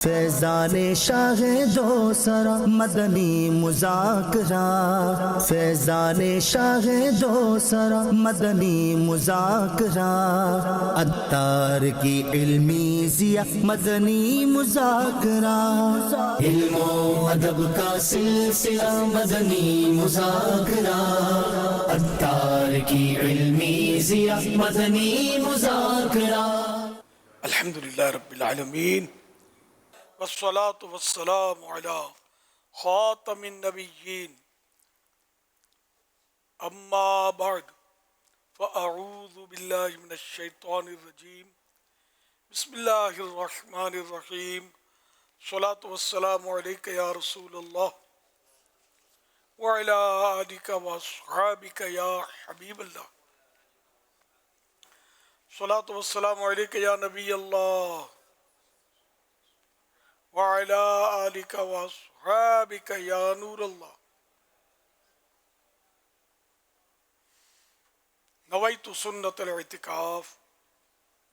فیضان شاہ دو سرا مدنی مذاکرہ، فیضان شاہ دو سرا مدنی مذاکرہ، عطار کی علمی ضیاء مدنی مذاکرہ، علم و ادب کا سلسلہ مدنی مذاکرہ، عطار کی علمی ضیاء مدنی مذاکرہ۔ الحمدللہ رب العالمین والصلاة والسلام على خاتم النبیین، اما بعد فاعوذ باللہ من الشیطان الرجیم، بسم اللہ الرحمن الرحیم، الصلاة والسلام علیک یا رسول اللہ وعلی آلک واصحابک یا حبیب اللہ، الصلاة والسلام علیک یا نبی اللہ وعلی آلک واصحابک یا نور اللہ۔ نویت سنت الاعتکاف،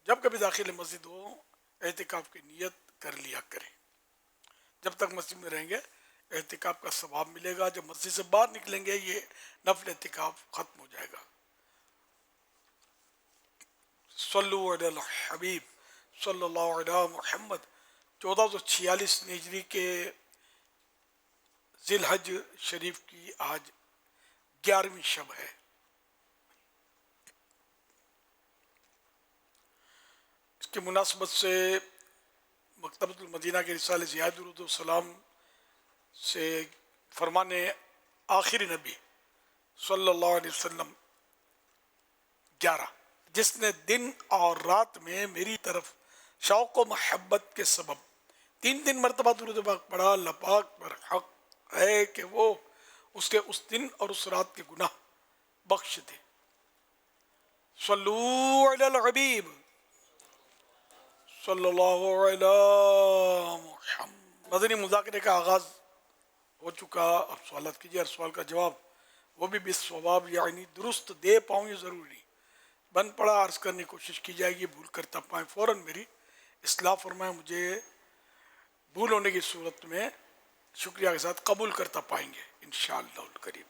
جب کبھی داخل مسجد ہو اعتکاف کی نیت کر لیا کریں۔ جب تک مسجد میں رہیں گے اعتکاف کا ثواب ملے گا، جب مسجد سے باہر نکلیں گے یہ نفل اعتکاف ختم ہو جائے گا۔ صلو علی الحبیب صلی اللہ علیہ محمد۔ 1446 ہجری کے ذی الحج شریف کی آج 11ویں شب ہے۔ اس کی مناسبت سے مکتبۃ المدینہ کے رسالے ضیاء درود و سلام سے فرمان آخری نبی صلی اللہ علیہ وسلم 11، جس نے دن اور رات میں میری طرف شوق و محبت کے سبب 3 مرتبہ درود پاک پڑھا، اللہ پاک پر حق ہے کہ وہ اس کے اس دن اور اس رات کے گناہ بخش دے۔ صلو علی الحبیب صلی اللہ علی محمد۔ مدنی مذاکرے کا آغاز ہو چکا، اب سوالات کیجیے، ہر سوال کا جواب وہ بھی بالصواب یعنی درست دے پاؤں، یہ ضروری بن پڑا عرض کرنے کی کوشش کی جائے گی، بھول کرتا پائیں فوراً میری اصلاح فرمائیں، مجھے بھول ہونے کی صورت میں شکریہ کے ساتھ قبول کرتا پائیں گے انشاءاللہ الکریم۔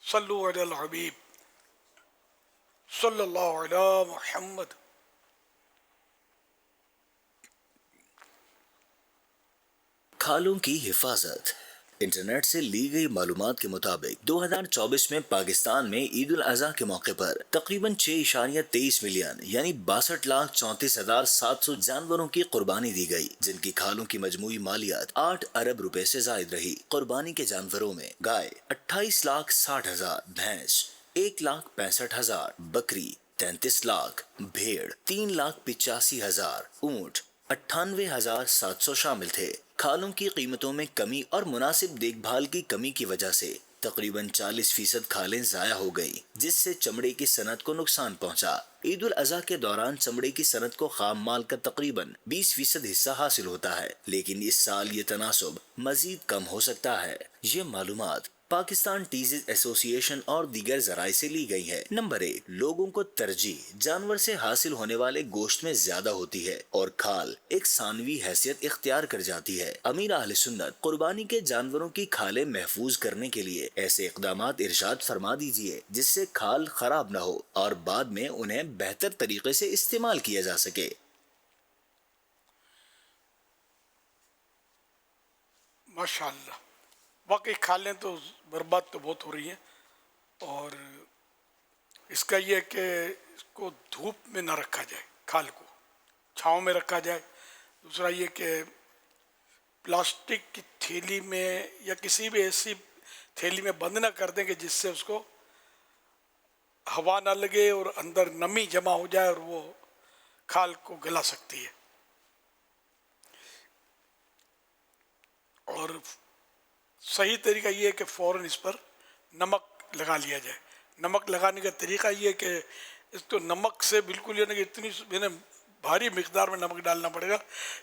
صلو علی الحبیب صلی اللہ علی محمد۔ کھالوں کی حفاظت۔ انٹرنیٹ سے لی گئی معلومات کے مطابق 2024 میں پاکستان میں عید الاضحیٰ کے موقع پر تقریباً 6.23 ملین یعنی 62,34,700 جانوروں کی قربانی دی گئی، جن کی کھالوں کی مجموعی مالیت 8 ارب روپے سے زائد رہی۔ قربانی کے جانوروں میں گائے 28,60,000، بھینس 1,65,000، بکری 33 لاکھ، بھیڑ 3,85,000، اونٹ 98,700 شامل تھے۔ کھالوں کی قیمتوں میں کمی اور مناسب دیکھ بھال کی کمی کی وجہ سے تقریباً 40% کھالیں ضائع ہو گئیں، جس سے چمڑے کی صنعت کو نقصان پہنچا۔ عید الاضحیٰ کے دوران چمڑے کی صنعت کو خام مال کا تقریباً 20% حصہ حاصل ہوتا ہے، لیکن اس سال یہ تناسب مزید کم ہو سکتا ہے۔ یہ معلومات پاکستان ٹیزز ایسوسی ایشن اور دیگر ذرائع سے لی گئی ہے۔ نمبر 1، لوگوں کو ترجیح جانور سے حاصل ہونے والے گوشت میں زیادہ ہوتی ہے اور کھال ایک ثانوی حیثیت اختیار کر جاتی ہے۔ امیر اہل سنت قربانی کے جانوروں کی کھالیں محفوظ کرنے کے لیے ایسے اقدامات ارشاد فرما دیجیے جس سے کھال خراب نہ ہو اور بعد میں انہیں بہتر طریقے سے استعمال کیا جا سکے۔ ماشاءاللہ، واقعی کھالیں تو برباد تو بہت ہو رہی ہیں، اور اس کا یہ کہ اس کو دھوپ میں نہ رکھا جائے، کھال کو چھاؤں میں رکھا جائے۔ دوسرا یہ کہ پلاسٹک کی تھیلی میں یا کسی بھی ایسی تھیلی میں بند نہ کر دیں کہ جس سے اس کو ہوا نہ لگے اور اندر نمی جمع ہو جائے اور وہ کھال کو گلا سکتی ہے۔ اور صحیح طریقہ یہ ہے کہ فوراً اس پر نمک لگا لیا جائے۔ نمک لگانے کا طریقہ یہ ہے کہ اس کو نمک سے بالکل یہ کہ اتنی بھاری مقدار میں نمک ڈالنا پڑے گا،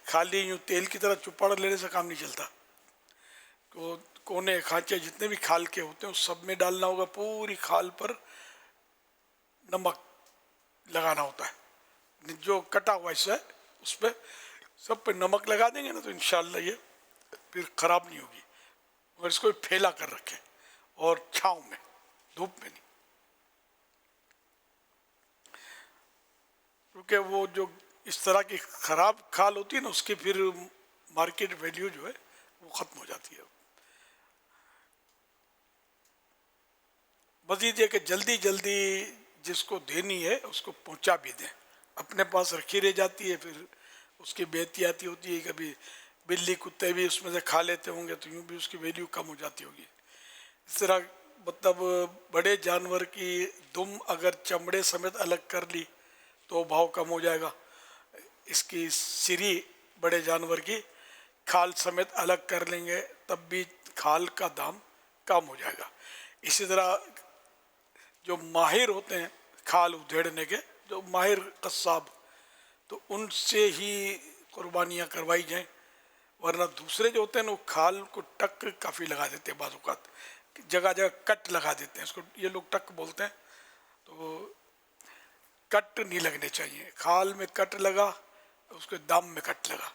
خالی یوں تیل کی طرح چپڑ لینے سے کام نہیں چلتا۔ کونے کھانچے جتنے بھی کھال کے ہوتے ہیں اس سب میں ڈالنا ہوگا، پوری کھال پر نمک لگانا ہوتا ہے، جو کٹا ہوا حصہ ہے اس پہ سب پہ نمک لگا دیں گے نا تو انشاءاللہ یہ پھر خراب نہیں ہوگی، مگر اس کو پھیلا کر رکھیں اور چھاؤں میں، دھوپ میں نہیں، کیونکہ وہ جو اس طرح کی خراب کھال ہوتی ہے نا اس کی پھر مارکیٹ ویلیو جو ہے وہ ختم ہو جاتی ہے۔ مزید یہ کہ جلدی جلدی جس کو دینی ہے اس کو پہنچا بھی دیں، اپنے پاس رکھی رہ جاتی ہے پھر اس کی بے احتیاطی ہوتی ہے، کبھی بلی کتے بھی اس میں سے کھا لیتے ہوں گے تو یوں بھی اس کی ویلیو کم ہو جاتی ہوگی۔ اس طرح مطلب بڑے جانور کی دم اگر چمڑے سمیت الگ کر لی تو بھاؤ کم ہو جائے گا، اس کی سری بڑے جانور کی کھال سمیت الگ کر لیں گے تب بھی کھال کا دام کم ہو جائے گا۔ اسی طرح جو ماہر ہوتے ہیں کھال ادھیڑنے کے، جو ماہر قصاب، تو ان سے ہی قربانیاں کروائی جائیں، ورنہ دوسرے جو ہوتے ہیں نا وہ کھال کو ٹک کافی لگا دیتے ہیں، بعض اوقات جگہ جگہ کٹ لگا دیتے ہیں، اس کو یہ لوگ ٹک بولتے ہیں، تو کٹ نہیں لگنے چاہیے، کھال میں کٹ لگا اس کے دام میں کٹ لگا۔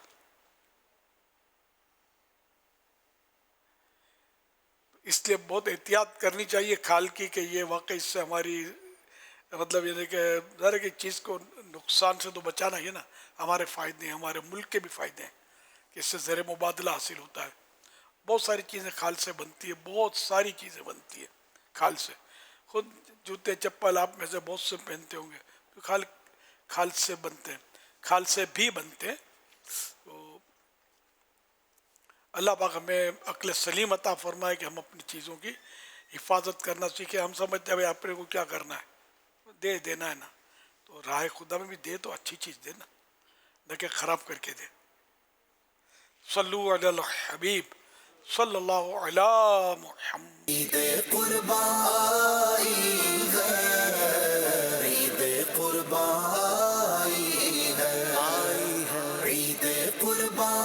اس لیے بہت احتیاط کرنی چاہیے کھال کی کہ یہ واقعی اس سے ہماری مطلب یہ کہ ظاہر ہے کہ چیز کو نقصان سے تو بچانا ہی ہے نا، ہمارے فائدے ہیں، ہمارے ملک کے بھی فائدے ہیں کہ اس سے زر مبادلہ حاصل ہوتا ہے، بہت ساری چیزیں کھال سے بنتی ہے، بہت ساری چیزیں بنتی ہے کھال سے، خود جوتے چپل آپ میں سے بہت سے پہنتے ہوں گے تو کھال سے بنتے ہیں، کھال سے بھی بنتے ہیں۔ تو اللہ پاک ہمیں عقل سلیم عطا فرمائے کہ ہم اپنی چیزوں کی حفاظت کرنا سیکھیں۔ ہم سمجھتے ہیں بھائی اپنے کو کیا کرنا ہے، دے دینا ہے نا، تو راہ خدا میں بھی دے تو اچھی چیز دے نا، نہ کہ خراب کر کے دے۔ صلو علی الحبیب صلی اللہ علی محمد۔ عید قربان آئی ہے، عید قربان آئی ہے، عید قربان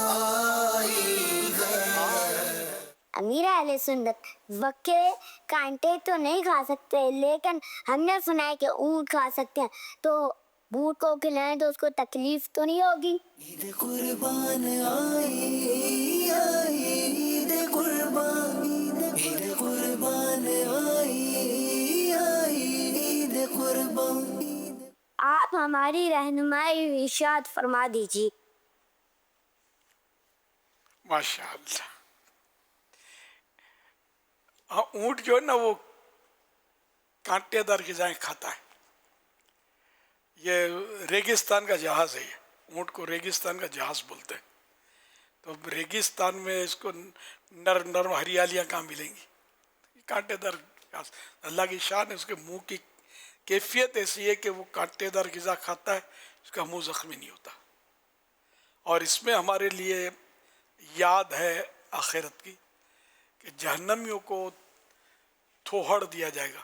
آئی ہے۔ امیر اہل سنت وکے کانٹے تو نہیں کھا سکتے، لیکن ہم نے سنا ہے کہ اونٹ کھا سکتے ہیں، تو اونٹ کو کھلائیں تو اس کو تکلیف تو نہیں ہوگی؟ عید قربان آئی، آئی عید قربان، عید قربان آئی، آئی عید قربان۔ آپ ہماری رہنمائی ارشاد فرما دیجیے۔ ماشاء اللہ۔ ہاں، اونٹ جو ہے نا وہ کانٹے دار غذائیں کھاتا ہے، یہ ریگستان کا جہاز ہے، یہ اونٹ کو ریگستان کا جہاز بولتے ہیں، تو اب ریگستان میں اس کو نرم نرم ہریالیاں کہاں ملیں گی، کانٹے دار گھاس۔ اللہ کی شان ہے، اس کے منہ کی کیفیت ایسی ہے کہ وہ کانٹے دار غذا کھاتا ہے، اس کا منہ زخمی نہیں ہوتا۔ اور اس میں ہمارے لیے یاد ہے آخرت کی کہ جہنمیوں کو تھوہڑ دیا جائے گا،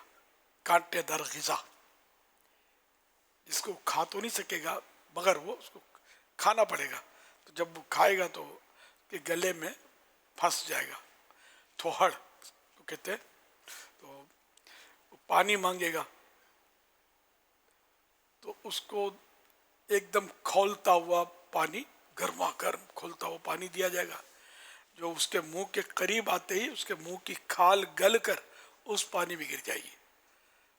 کانٹے دار غذا، جس کو کھا تو نہیں سکے گا مگر وہ اس کو کھانا پڑے گا، تو جب وہ کھائے گا تو کہ گلے میں پھنس جائے گا، تھوہڑ تو کہتے ہیں، تو وہ پانی مانگے گا تو اس کو ایک دم کھولتا ہوا پانی، گرما گرم کھولتا ہوا پانی دیا جائے گا، جو اس کے منہ کے قریب آتے ہی اس کے منہ کی کھال گل کر اس پانی میں گر جائے گی،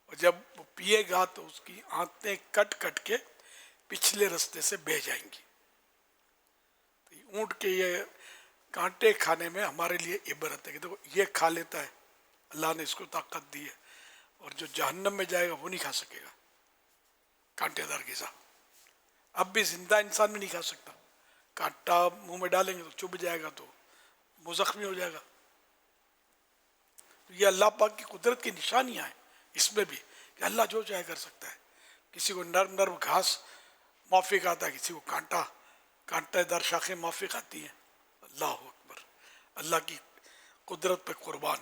اور جب وہ پیے گا تو اس کی آنتیں کٹ کٹ کے پچھلے رستے سے بہہ جائیں گی۔ اونٹ کے یہ کانٹے کھانے میں ہمارے لیے عبرت ہے کہ دیکھو یہ کھا لیتا ہے، اللہ نے اس کو طاقت دی ہے، اور جو جہنم میں جائے گا وہ نہیں کھا سکے گا کانٹے دار غذا۔ اب بھی زندہ انسان بھی نہیں کھا سکتا، کانٹا منہ میں ڈالیں گے تو چبھ جائے گا تو منہ زخمی ہو جائے گا۔ یہ اللہ پاک کی قدرت کی نشانیاں ہیں اس میں بھی کہ اللہ جو چاہے کر سکتا ہے، کسی کو نرم نرم گھاس موافق آتا ہے، کسی کو کانٹے دار شاخیں موافق آتی ہیں۔ اللہ اکبر، اللہ کی قدرت پہ قربان۔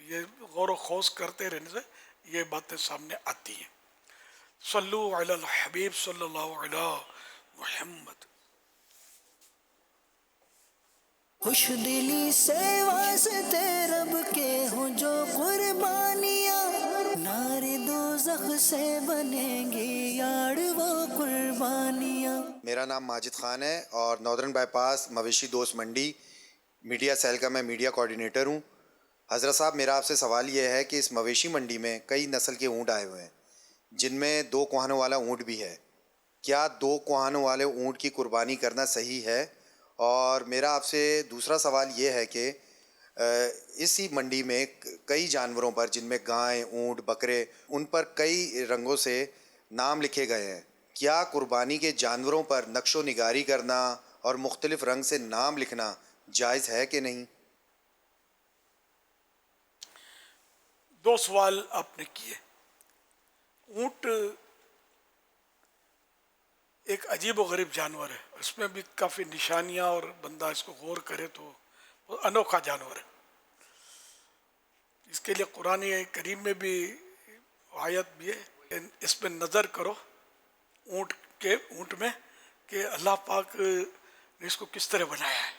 یہ غور و خوض کرتے رہنے سے یہ باتیں سامنے آتی ہیں۔ صلو علی الحبیب صلی اللہ علی محمد۔ خوش دلی سے واسطے رب کے ہوں جو قربانیاں، نار دوزخ سے بنیں گی یار وہ قربانیاں۔ میرا نام ماجد خان ہے اور ناردرن بائی پاس مویشی دوست منڈی میڈیا سیل کا میں میڈیا کوآرڈینیٹر ہوں. حضرت صاحب میرا آپ سے سوال یہ ہے کہ اس مویشی منڈی میں کئی نسل کے اونٹ آئے ہوئے ہیں جن میں 2 کوہانوں والا اونٹ بھی ہے. کیا 2 کوہانوں والے اونٹ کی قربانی کرنا صحیح ہے؟ اور میرا آپ سے دوسرا سوال یہ ہے کہ اسی منڈی میں کئی جانوروں پر جن میں گائے، اونٹ، بکرے، ان پر کئی رنگوں سے نام لکھے گئے ہیں. کیا قربانی کے جانوروں پر نقش و نگاری کرنا اور مختلف رنگ سے نام لکھنا جائز ہے کہ نہیں؟ 2 سوال آپ نے کیے. اونٹ ایک عجیب و غریب جانور ہے، اس میں بھی کافی نشانیاں، اور بندہ اس کو غور کرے تو وہ انوکھا جانور ہے. اس کے لیے قرآن کریم میں بھی آیت بھی ہے، اس پہ نظر کرو اونٹ میں کہ اللہ پاک نے اس کو کس طرح بنایا ہے.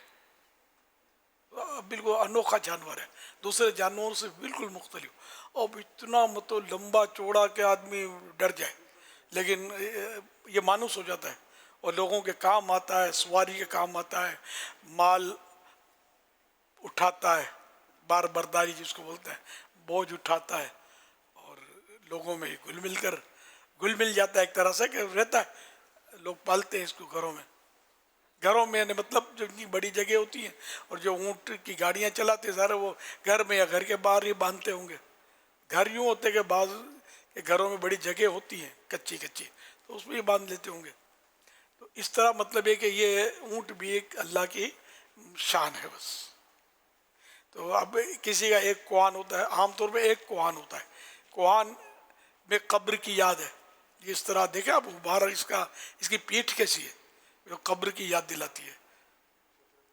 بالکل انوکھا جانور ہے، دوسرے جانوروں سے بالکل مختلف، اور اتنا مطلب لمبا چوڑا کہ آدمی ڈر جائے، لیکن یہ مانوس ہو جاتا ہے اور لوگوں کے کام آتا ہے، سواری کے کام آتا ہے، مال اٹھاتا ہے، بار برداری جس کو بولتے ہیں، بوجھ اٹھاتا ہے، اور لوگوں میں گل مل جاتا ہے ایک طرح سے کہ رہتا ہے. لوگ پالتے ہیں اس کو گھروں میں یعنی مطلب جو اتنی بڑی جگہ ہوتی ہیں، اور جو اونٹ کی گاڑیاں چلاتے ہیں سارے وہ گھر میں یا گھر کے باہر ہی باندھتے ہوں گے. گھر یوں ہوتے کہ بعض کے گھروں میں بڑی جگہ ہوتی ہیں کچی تو اس میں ہی باندھ لیتے ہوں گے. تو اس طرح مطلب ہے کہ یہ اونٹ بھی ایک اللہ کی شان ہے بس. تو اب کسی کا ایک کوہان ہوتا ہے، عام طور پہ ایک کوہان ہوتا ہے. کوہان میں قبر کی یاد ہے، اس طرح دیکھیں آپ باہر اس کی پیٹھ کیسی ہے، جو قبر کی یاد دلاتی ہے.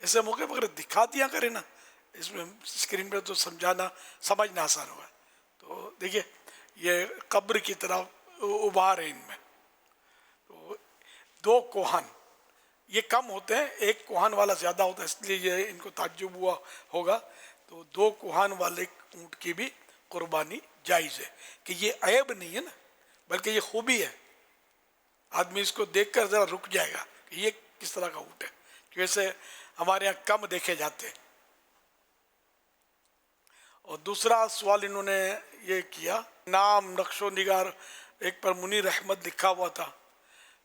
ایسے موقع پر دکھا دیا کرے نا اس میں اسکرین پہ تو سمجھنا آسان ہوا. تو دیکھیے یہ قبر کی طرح ابھار ہے ان میں. تو 2 کوہان یہ کم ہوتے ہیں، ایک کوہان والا زیادہ ہوتا ہے، اس لیے یہ ان کو تعجب ہوا ہوگا. تو 2 کوہان والے اونٹ کی بھی قربانی جائز ہے، کہ یہ عیب نہیں ہے نا، بلکہ یہ خوبی ہے. آدمی اس کو دیکھ کر ذرا رک جائے گا کہ یہ کس طرح کا اونٹ ہے، کہ ویسے ہمارے یہاں کم دیکھے جاتے ہیں. اور دوسرا سوال انہوں نے یہ کیا، نام نقش و نگار ایک پر منیر احمد لکھا ہوا تھا.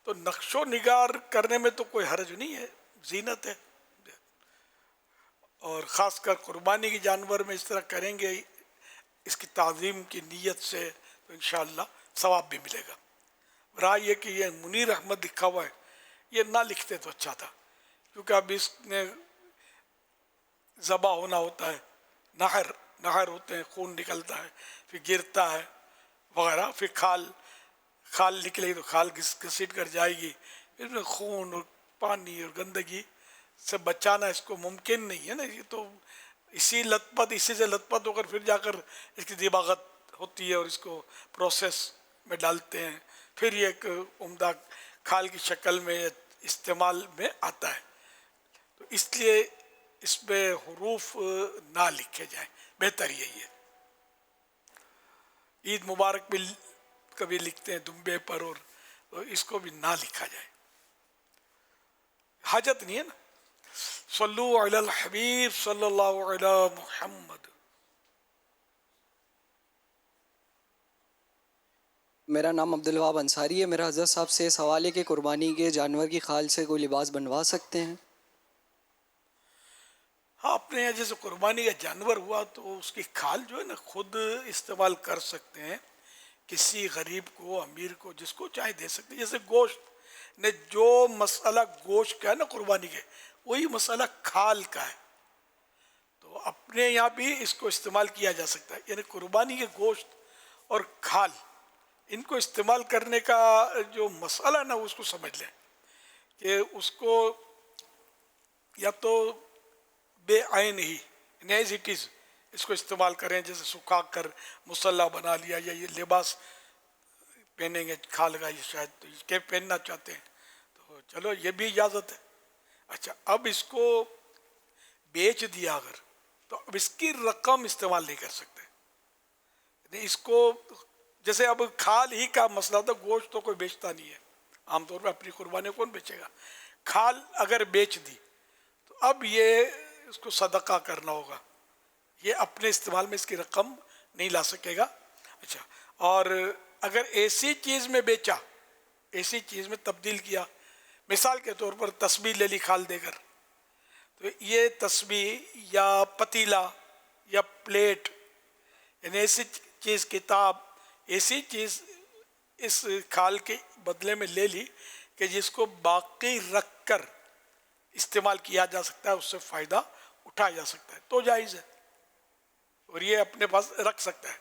تو نقش و نگار کرنے میں تو کوئی حرج نہیں ہے، زینت ہے، اور خاص کر قربانی کے جانور میں اس طرح کریں گے اس کی تعظیم کی نیت سے تو انشاءاللہ ثواب بھی ملے گا. رائے یہ کہ یہ منیر احمد لکھا ہوا ہے، یہ نہ لکھتے تو اچھا تھا، کیونکہ اب اس میں ذبح ہونا ہوتا ہے، نہر ہوتے ہیں، خون نکلتا ہے، پھر گرتا ہے وغیرہ، پھر کھال نکلے گی تو کھال گھسیٹ کر جائے گی، اس میں خون اور پانی اور گندگی سے بچانا اس کو ممکن نہیں ہے نا. یہ تو اسی سے لت پت ہو کر پھر جا کر اس کی دباغت ہوتی ہے اور اس کو پروسیس میں ڈالتے ہیں، پھر یہ ایک عمدہ کھال کی شکل میں استعمال میں آتا ہے. تو اس لیے اس پہ حروف نہ لکھے جائیں، بہتر یہی ہے. عید مبارک بھی کبھی لکھتے ہیں دمبے پر، اور اس کو بھی نہ لکھا جائے، حاجت نہیں ہے نا. صلو علی الحبیب صلی اللہ علی محمد. میرا نام عبدالوہاب انصاری ہے. میرا حضرت صاحب سے سوال ہے کہ قربانی کے جانور کی خال سے کوئی لباس بنوا سکتے ہیں؟ ہاں، اپنے یہاں جیسے قربانی کا جانور ہوا تو اس کی کھال جو ہے نا خود استعمال کر سکتے ہیں، کسی غریب کو، امیر کو، جس کو چاہے دے سکتے ہیں. جیسے گوشت نے جو مسئلہ گوشت کا ہے نا قربانی کے، وہی مسئلہ کھال کا ہے. تو اپنے یہاں بھی اس کو استعمال کیا جا سکتا ہے. یعنی قربانی کے گوشت اور کھال ان کو استعمال کرنے کا جو مسئلہ ہے نا اس کو سمجھ لیں کہ اس کو یا تو بے عین ہی ایز اٹ از اس کو استعمال کریں، جیسے سکھا کر مسلح بنا لیا، یا یہ لباس پہنیں گے کھال کا، یہ شاید کہ پہننا چاہتے ہیں تو چلو یہ بھی اجازت ہے. اچھا، اب اس کو بیچ دیا اگر تو اب اس کی رقم استعمال نہیں کر سکتے. اس کو جیسے اب کھال ہی کا مسئلہ تھا، گوشت تو کوئی بیچتا نہیں ہے، عام طور پہ اپنی قربانی کون بیچے گا؟ کھال اگر بیچ دی تو اب یہ اس کو صدقہ کرنا ہوگا، یہ اپنے استعمال میں اس کی رقم نہیں لا سکے گا. اچھا، اور اگر ایسی چیز میں بیچا، ایسی چیز میں تبدیل کیا، مثال کے طور پر تسبیح لے لی کھال دے کر، تو یہ تسبیح یا پتیلا یا پلیٹ، یعنی ایسی چیز، کتاب، ایسی چیز اس کھال کے بدلے میں لے لی کہ جس کو باقی رکھ کر استعمال کیا جا سکتا ہے، اس سے فائدہ اٹھایا جا سکتا ہے، تو جائز ہے، اور یہ اپنے پاس رکھ سکتا ہے.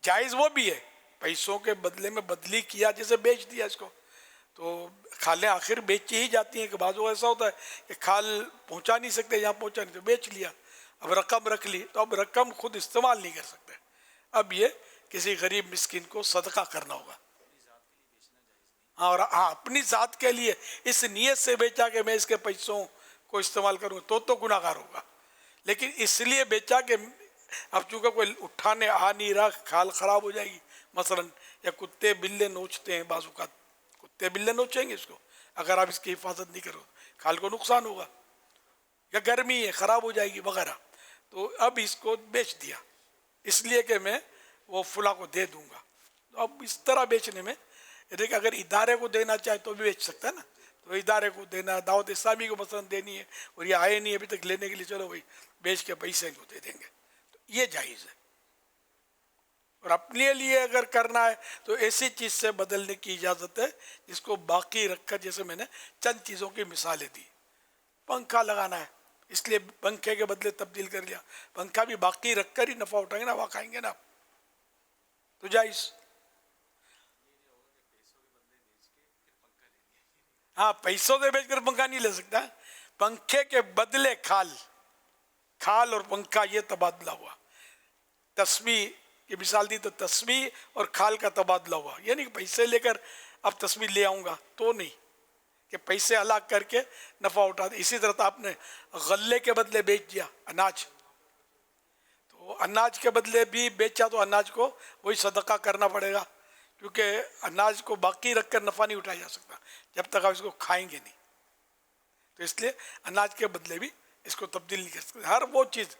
جائز وہ بھی ہے پیسوں کے بدلے میں بدلی کیا، جیسے بیچ دیا اس کو، تو کھالیں آخر بیچی ہی جاتی ہیں کہ بعض ایسا ہوتا ہے کہ کھال پہنچا نہیں سکتے، یہاں پہنچا نہیں تو بیچ لیا، اب رقم رکھ لی، تو اب رقم خود استعمال نہیں کر سکتے، اب یہ کسی غریب مسکین کو صدقہ کرنا ہوگا. اور اپنی ذات کے لیے اس نیت سے بیچا کہ میں اس کے پیسوں کو استعمال کروں تو گناہ گار ہوگا، لیکن اس لیے بیچا کہ اب چونکہ کوئی اٹھانے آ نہیں رہا، کھال خراب ہو جائے گی مثلا، یا کتے بلے نوچتے ہیں، بعض اوقات کتے بلے نوچیں گے اس کو، اگر آپ اس کی حفاظت نہیں کرو کھال کو نقصان ہوگا، یا گرمی ہے خراب ہو جائے گی وغیرہ، تو اب اس کو بیچ دیا اس لیے کہ میں وہ فلاں کو دے دوں گا. تو اب اس طرح بیچنے میں دیکھ، اگر ادارے کو دینا چاہے تو بھی بیچ سکتا ہے نا، تو ادارے کو دینا، دعوت اسلامی کو مثلا دینی ہے اور یہ آئے نہیں ابھی تک لینے کے لیے، چلو بھائی بیچ کے پیسے کو دے دیں گے، تو یہ جائز ہے. اور اپنے لیے اگر کرنا ہے تو ایسی چیز سے بدلنے کی اجازت ہے جس کو باقی رکھ کر، جیسے میں نے چند چیزوں کی مثالیں دی. پنکھا لگانا ہے اس لیے پنکھے کے بدلے تبدیل کر لیا، پنکھا بھی باقی رکھ کر ہی نفع اٹھائیں گے نا، ہوا کھائیں گے نا، تو جائز. ہاں، پیسوں سے بیچ کر پنکھا نہیں لے سکتا، پنکھے کے بدلے کھال اور پنکھا یہ تبادلہ ہوا. تسبیح کی مثال دی تو تسبیح اور کھال کا تبادلہ ہوا، یعنی کہ پیسے لے کر اب تسبیح لے آؤں گا تو نہیں کہ پیسے ہلاک کر کے نفع اٹھا دے. اسی طرح آپ نے غلے کے بدلے بیچ دیا اناج، تو اناج کے بدلے بھی بیچا تو اناج کو وہی صدقہ کرنا پڑے گا، کیونکہ اناج کو باقی رکھ کر نفع نہیں اٹھایا جا سکتا جب تک آپ اس کو کھائیں گے نہیں، تو اس لیے اناج کے بدلے بھی اس کو تبدیل نہیں کر سکتے. ہر وہ چیز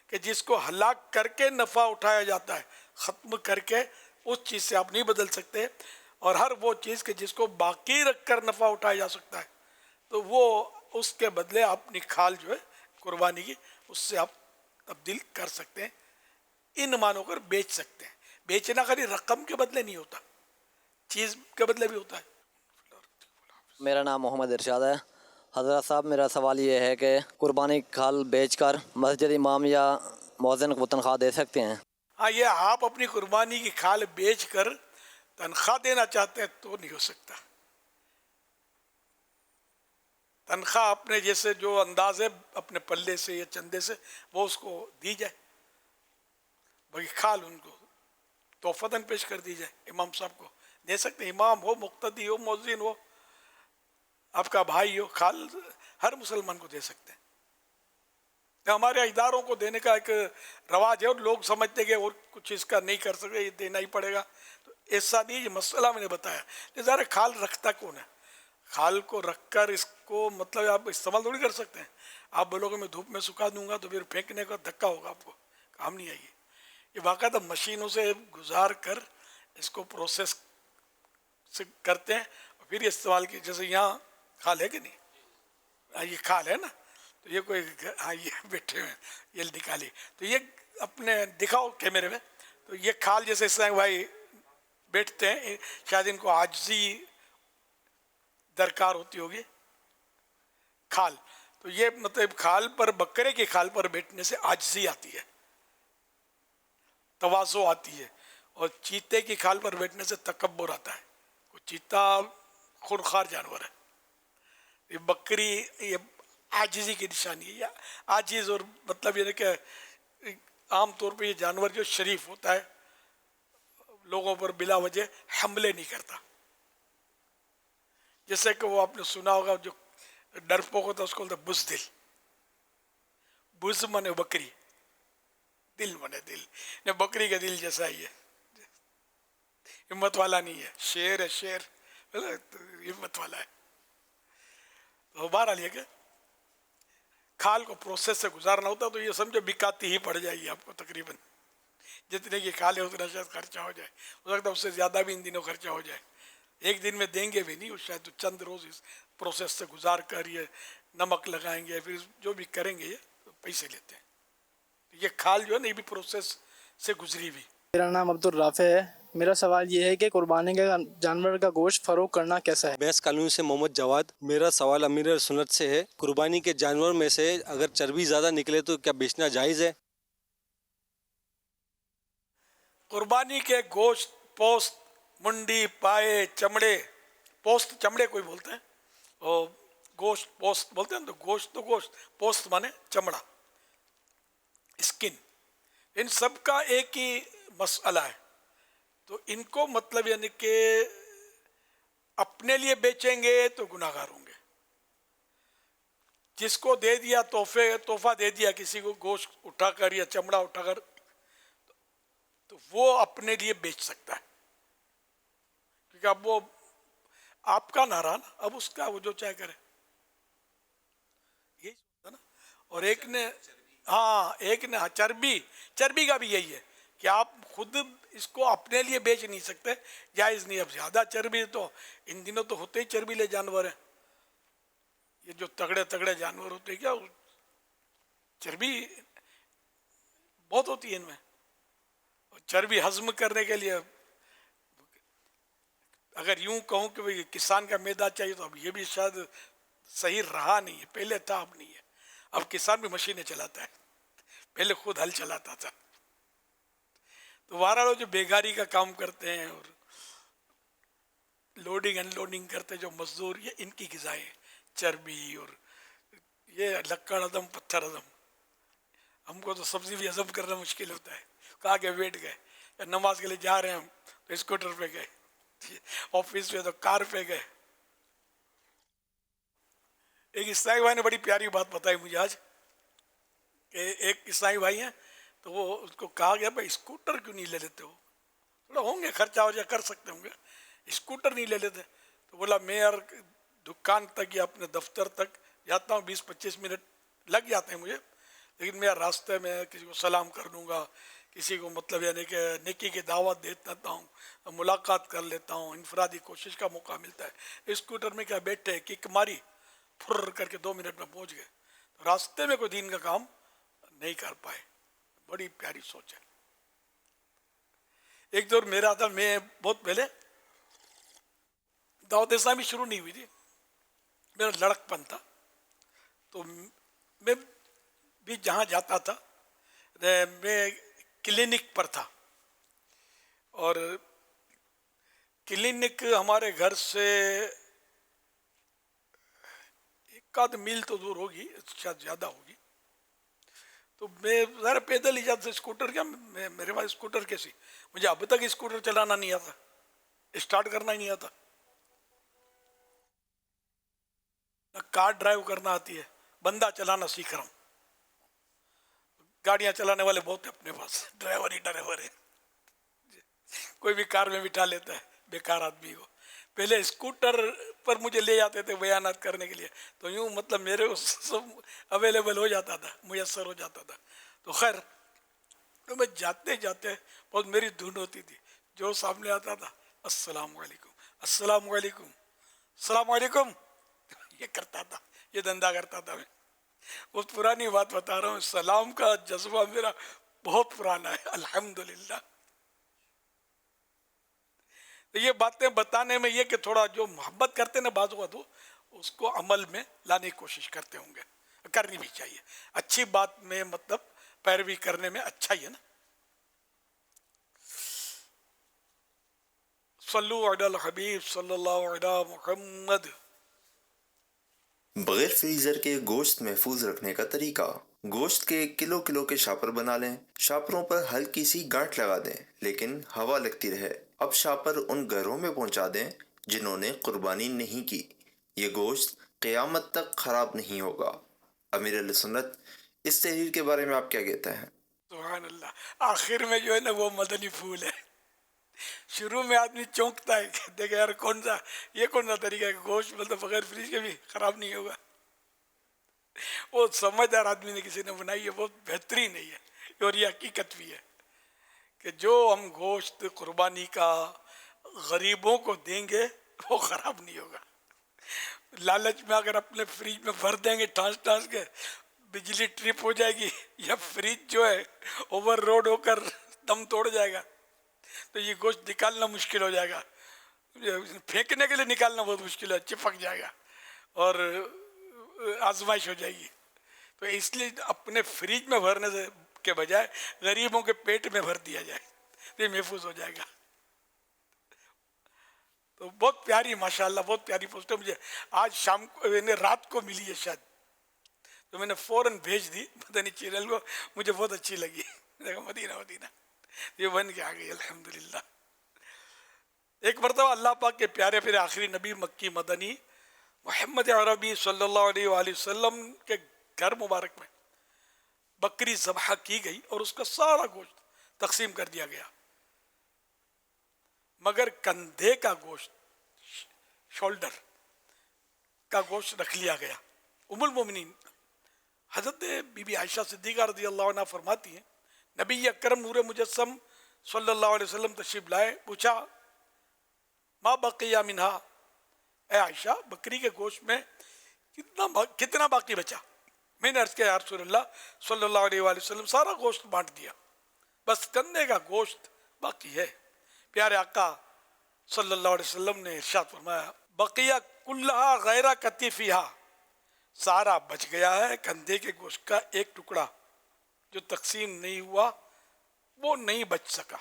کہ جس کو ہلاک کر کے نفع اٹھایا جاتا ہے، ختم کر کے، اس چیز سے آپ نہیں بدل سکتے. اور ہر وہ چیز کہ جس کو باقی رکھ کر نفع اٹھایا جا سکتا ہے، تو وہ اس کے بدلے اپنی کھال جو ہے قربانی کی، اس سے آپ تبدیل کر سکتے ہیں، ان مانوں کر بیچ سکتے ہیں. بیچنا خالی رقم کے بدلے نہیں ہوتا، چیز کے بدلے بھی ہوتا ہے. میرا نام محمد ارشاد ہے. حضرت صاحب، میرا سوال یہ ہے کہ قربانی کھال بیچ کر مسجد امام یا مؤذن کو تنخواہ دے سکتے ہیں؟ ہاں، یہ آپ اپنی قربانی کی کھال بیچ کر تنخواہ دینا چاہتے ہیں تو نہیں ہو سکتا. تنخواہ اپنے جیسے جو انداز ہے اپنے پلے سے یا چندے سے وہ اس کو دی جائے، باقی کھال ان کو تحفتاً پیش کر دی جائے. امام صاحب کو دے سکتے ہیں، امام ہو، مقتدی ہو، مؤذن ہو، آپ کا بھائی ہو، کھال ہر مسلمان کو دے سکتے ہیں. ہمارے اداروں کو دینے کا ایک رواج ہے اور لوگ سمجھتے ہیں کہ اور کچھ اس کا نہیں کر سکتے، یہ دینا ہی پڑے گا، تو ایسا نہیں. یہ مسئلہ میں نے بتایا. ظاہر کھال رکھتا کون ہے؟ کھال کو رکھ کر اس کو مطلب آپ استعمال تھوڑی کر سکتے ہیں. آپ بولو کہ میں دھوپ میں سکھا دوں گا تو پھر پھینکنے کا دھکا ہوگا، آپ کو کام نہیں آئیے. یہ باقاعدہ مشینوں سے گزار کر اس کو پروسیس سے کرتے ہیں اور پھر استعمال کی. جیسے یہاں کھال ہے کہ نہیں، یہ کھال ہے نا، تو یہ کوئی، ہاں یہ بیٹھے ہوئے یہ نکالی، تو یہ اپنے دکھاؤ کیمرے میں. تو یہ کھال جیسے اس طرح بھائی بیٹھتے ہیں، شاید ان کو عاجزی درکار ہوتی ہوگی. کھال تو یہ مطلب کھال پر، بکرے کی کھال پر بیٹھنے سے عاجزی آتی ہے، تواضع آتی ہے. اور چیتے کی کھال پر بیٹھنے سے تکبر آتا ہے. چیتا خونخوار جانور ہے، یہ بکری یہ عاجزی کی نشانی ہے. یا عاجز، اور مطلب یہ کہ عام طور پہ یہ جانور جو شریف ہوتا ہے، لوگوں پر بلا وجہ حملے نہیں کرتا. جیسے کہ وہ آپ نے سنا ہوگا جو ڈرپوک ہوتا ہے اس کو بولتے بزدل. بز منے بکری، دل منے دل، بکری کا دل جیسا ہی ہے، ہمت والا نہیں ہے. شیر ہے، شیر ہمت والا ہے. تو بہرحال یہ کہ کھال کو پروسیس سے گزارنا ہوتا تو یہ سمجھو بکاتی ہی پڑ جائے گی آپ کو تقریباً. جتنے کی کھالے اتنا شاید خرچہ ہو جائے, ہو سکتا ہے اس سے زیادہ بھی ان دنوں خرچہ ہو جائے. ایک دن میں دیں گے بھی نہیں, شاید چند روز اس پروسیس سے گزار کر یہ نمک لگائیں گے, پھر جو بھی کریں گے یہ پیسے لیتے ہیں. یہ کھال جو ہے نا یہ بھی پروسیس سے گزری ہوئی. میرا نام عبدالرافع ہے. میرا سوال یہ ہے کہ قربانی کا جانور کا گوشت فروخت کرنا کیسا ہے؟ بیس کالونی سے محمد جواد. میرا سوال امیر سنت سے ہے, قربانی کے جانور میں سے اگر چربی زیادہ نکلے تو کیا بیچنا جائز ہے؟ قربانی کے گوشت, پوست, منڈی, پائے, چمڑے, پوست چمڑے کوئی بولتے ہیں, اور گوشت پوست بولتے ہیں. تو گوشت, پوست مانے چمڑا, اسکن, ان سب کا ایک ہی مسئلہ ہے. تو ان کو مطلب یعنی کہ اپنے لیے بیچیں گے تو گناہ گار ہوں گے. جس کو دے دیا تحفہ دے دیا کسی کو گوشت اٹھا کر یا چمڑا اٹھا کر, تو وہ اپنے لیے بیچ سکتا ہے, کیونکہ اب وہ آپ کا نہ رہا نا, اب اس کا وہ جو چاہے کرے. یہی نا. اور ایک نے چربی کا بھی یہی ہے کہ آپ خود اس کو اپنے لیے بیچ نہیں سکتے, جائز نہیں. اب زیادہ چربی تو ان دنوں تو ہوتے ہی چربی لے جانور ہیں, یہ جو تگڑے جانور ہوتے ہیں, کیا چربی بہت ہوتی ہے ان میں. چربی ہضم کرنے کے لیے اگر یوں کہوں کہ بھئی کسان کا میدا چاہیے, تو اب یہ بھی شاید صحیح رہا نہیں ہے. پہلے تھا, اب نہیں ہے. اب کسان بھی مشینیں چلاتا ہے, پہلے خود ہل چلاتا تھا. تو بہرحال جو بیگاری کا کام کرتے ہیں اور لوڈنگ ان لوڈنگ کرتے جو مزدور, یہ ان کی غذائیں چربی اور یہ لکڑ ہضم, پتھر ہضم. ہم کو تو سبزی بھی ہضم کرنا مشکل ہوتا ہے. کہا کہ بیٹھ گئے, نماز کے لیے جا رہے ہیں ہم تو اسکوٹر پہ گئے, آفس پہ تو کار پہ گئے. ایک عیسائی بھائی نے بڑی پیاری بات بتائی مجھے آج, کہ ایک عیسائی بھائی ہیں تو وہ اس کو کہا گیا بھائی اسکوٹر کیوں نہیں لے لیتے ہو, تھوڑا ہوں گے خرچہ ہو جائے, کر سکتے ہوں گے, اسکوٹر نہیں لے لیتے. تو بولا میں یار دکان تک یا اپنے دفتر تک جاتا ہوں 20-25 منٹ لگ جاتے ہیں مجھے, لیکن میں راستے میں کسی کو سلام کر دوں گا, کسی کو مطلب یعنی کہ نیکی کی دعوت دیتا ہوں, ملاقات کر لیتا ہوں, انفرادی کوشش کا موقع ملتا ہے. اسکوٹر میں کیا بیٹھے, کک ماری, پھر کر کے 2 منٹ میں پہنچ گئے. راستے میں کوئی دین کا کام نہیں کر پائے. بڑی پیاری سوچ ہے. ایک دور میرا تھا, میں بہت پہلے دعوت اسلامی شروع نہیں ہوئی تھی, میرا لڑک پن تھا, تو میں بھی جہاں جاتا تھا میں کلینک پر تھا, اور کلینک ہمارے گھر سے 1 میل تو دور ہوگی, شاید زیادہ ہوگی. تو میں ذرا پیدل ہی جاتا, اسکوٹر کیا, میرے پاس اسکوٹر کیسی, مجھے اب تک اسکوٹر چلانا نہیں آتا, اسٹارٹ کرنا ہی نہیں آتا. کار ڈرائیو کرنا آتی ہے, بندہ چلانا سیکھ رہا ہوں. گاڑیاں چلانے والے بہت ہیں اپنے پاس, ڈرائیور ہے, کوئی بھی کار میں بٹھا لیتا ہے بیکار آدمی کو. پہلے اسکوٹر پر مجھے لے جاتے تھے بیانات کرنے کے لیے, تو یوں مطلب میرے کو سب اویلیبل ہو جاتا تھا, میسر ہو جاتا تھا. تو خیر تو میں جاتے جاتے بہت میری دھن ہوتی تھی, جو سامنے آتا تھا السلام علیکم, السلام علیکم, السلام علیکم, یہ کرتا تھا, یہ دھندا کرتا تھا. میں وہ پرانی بات بتا رہا ہوں, سلام کا جذبہ میرا بہت پرانا ہے الحمدللہ. تو یہ باتیں بتانے میں یہ کہ تھوڑا جو محبت کرتے نا بعض اوقات اس کو عمل میں لانے کی کوشش کرتے ہوں گے, کرنی بھی چاہیے. اچھی بات میں مطلب پیروی کرنے میں اچھا ہی ہے نا. صلو علی الحبیب صلی اللہ علی محمد. بغیر فریزر کے گوشت محفوظ رکھنے کا طریقہ. گوشت کے کلو کے شاپر بنا لیں. شاپروں پر ہلکی سی گانٹھ لگا دیں لیکن ہوا لگتی رہے. اب شاپر ان گھروں میں پہنچا دیں جنہوں نے قربانی نہیں کی. یہ گوشت قیامت تک خراب نہیں ہوگا. امیر اہل سنت, اس تحریر کے بارے میں آپ کیا کہتے ہیں؟ سبحان اللہ. آخر میں جو ہے نا وہ مدنی پھول ہے, شروع میں آدمی چونکتا ہے کہ دیکھے یار یہ کون سا طریقہ ہے، گوشت مطلب بغیر فریج کے بھی خراب نہیں ہوگا. وہ سمجھدار آدمی نے کسی نے بنائی ہے، بہت بہترین ہے یہ، اور یہ حقیقت بھی ہے کہ جو ہم گوشت قربانی کا غریبوں کو دیں گے وہ خراب نہیں ہوگا. لالچ میں اگر اپنے فریج میں بھر دیں گے ٹانس کے، بجلی ٹرپ ہو جائے گی یا فریج جو ہے اوور لوڈ ہو کر دم توڑ جائے گا تو یہ گوشت نکالنا مشکل ہو جائے گا، پھینکنے کے لیے نکالنا بہت مشکل ہے، چپک جائے گا اور آزمائش ہو جائے گی. تو اس لیے اپنے فریج میں بھرنے سے کے بجائے غریبوں کے پیٹ میں بھر دیا جائے تو یہ محفوظ ہو جائے گا. تو بہت پیاری ماشاءاللہ بہت پیاری پوسٹر مجھے آج شام کو رات کو ملی ہے شاید، تو میں نے فوراً بھیج دی مدنی چینل کو، مجھے بہت اچھی لگی. مدینہ یہ بن کے آ گئی الحمدللہ. ایک مرتبہ اللہ پاک کے پیارے پھر آخری نبی مکی مدنی محمد عربی صلی اللہ علیہ وآلہ وسلم کے گھر مبارک میں بکری ذبح کی گئی اور اس کا سارا گوشت تقسیم کر دیا گیا، مگر کندھے کا گوشت، شولڈر کا گوشت رکھ لیا گیا. ام المومنین حضرت بی بی عائشہ صدیقہ رضی اللہ عنہ فرماتی ہیں نبی اکرم نور مجسم صلی اللہ علیہ وسلم تشریف لائے، پوچھا ما بقیہ منہا، اے عائشہ بکری کے گوشت میں کتنا باقی بچا؟ میں نے عرض کیا یا رسول اللہ صلی اللہ علیہ وآلہ وسلم سارا گوشت بانٹ دیا، بس کندھے کا گوشت باقی ہے. پیارے آقا صلی اللہ علیہ وسلم نے ارشاد فرمایا بقیہ کلہا غیر کتیفہا، سارا بچ گیا ہے، کندھے کے گوشت کا ایک ٹکڑا جو تقسیم نہیں ہوا وہ نہیں بچ سکا.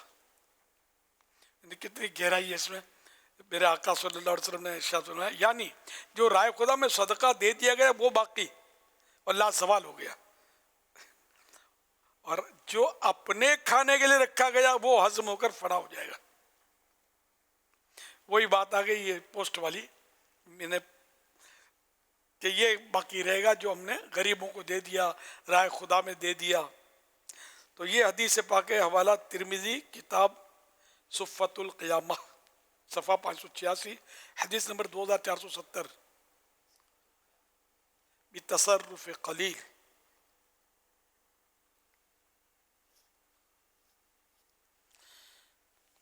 کتنی گہرائی ہے اس میں. میرے آقا صلی اللہ علیہ وسلم نے ارشاد فرمایا یعنی جو رائے خدا میں صدقہ دے دیا گیا وہ باقی اور لازوال ہو گیا، اور جو اپنے کھانے کے لیے رکھا گیا وہ ہضم ہو کر فنا ہو جائے گا. وہی بات آ گئی یہ پوسٹ والی میں نے کہ یہ باقی رہے گا جو ہم نے غریبوں کو دے دیا، رائے خدا میں دے دیا. تو یہ حدیث پاک ہے، حوالہ ترمذی کتاب صفۃ القیامہ صفحہ 586، حدیث نمبر 2470. بتصرف قلیل.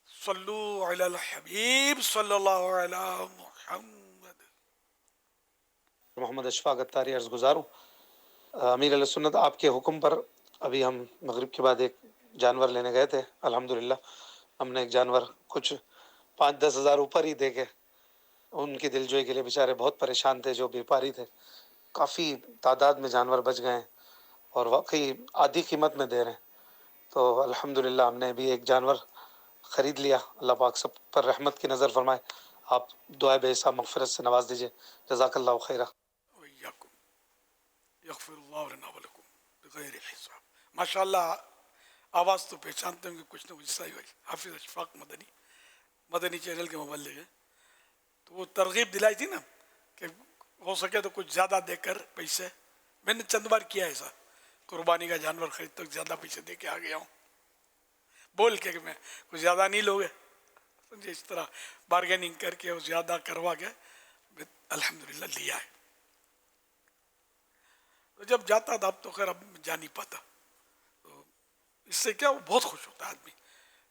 صلو علی الحبیب صلی اللہ علی محمد. محمد اشفاق اتاری عرض گزار ہوں. امیر علیہ سنت آپ کے حکم پر ابھی ہم مغرب کے بعد ایک جانور لینے گئے تھے. الحمدللہ ہم نے ایک جانور کچھ 5-10 ہزار اوپر ہی دے کے، ان کی دلجوئی کے لیے بیچارے بہت پریشان تھے جو بیپاری تھے، کافی تعداد میں جانور بچ گئے ہیں اور واقعی آدھی قیمت میں دے رہے ہیں. تو الحمدللہ ہم نے بھی ایک جانور خرید لیا. اللہ پاک سب پر رحمت کی نظر فرمائے. آپ دعائے بے حساب مغفرت سے نواز دیجئے. جزاک اللہ خیرہ. یغفر اللہ لنا ولکم بغیر حساب. ماشاءاللہ آواز تو پہچانتے ہوں کہ کچھ نہ کچھ صحیح ہوئی. حافظ اشفاق مدنی چینل کے مبلغ ہیں، تو وہ ترغیب دلائی تھی نا کہ ہو سکے تو کچھ زیادہ دے کر پیسے. میں نے چند بار کیا ایسا، قربانی کا جانور خرید تو زیادہ پیسے دے کے آ گیا ہوں، بول کے کہ میں کچھ زیادہ نہیں لوگے، اس طرح بارگیننگ کر کے وہ زیادہ کروا کے الحمدللہ لیا ہے. تو جب جاتا تھا، اب تو خیر اب جا نہیں پاتا، تو اس سے کیا وہ بہت خوش ہوتا ہے آدمی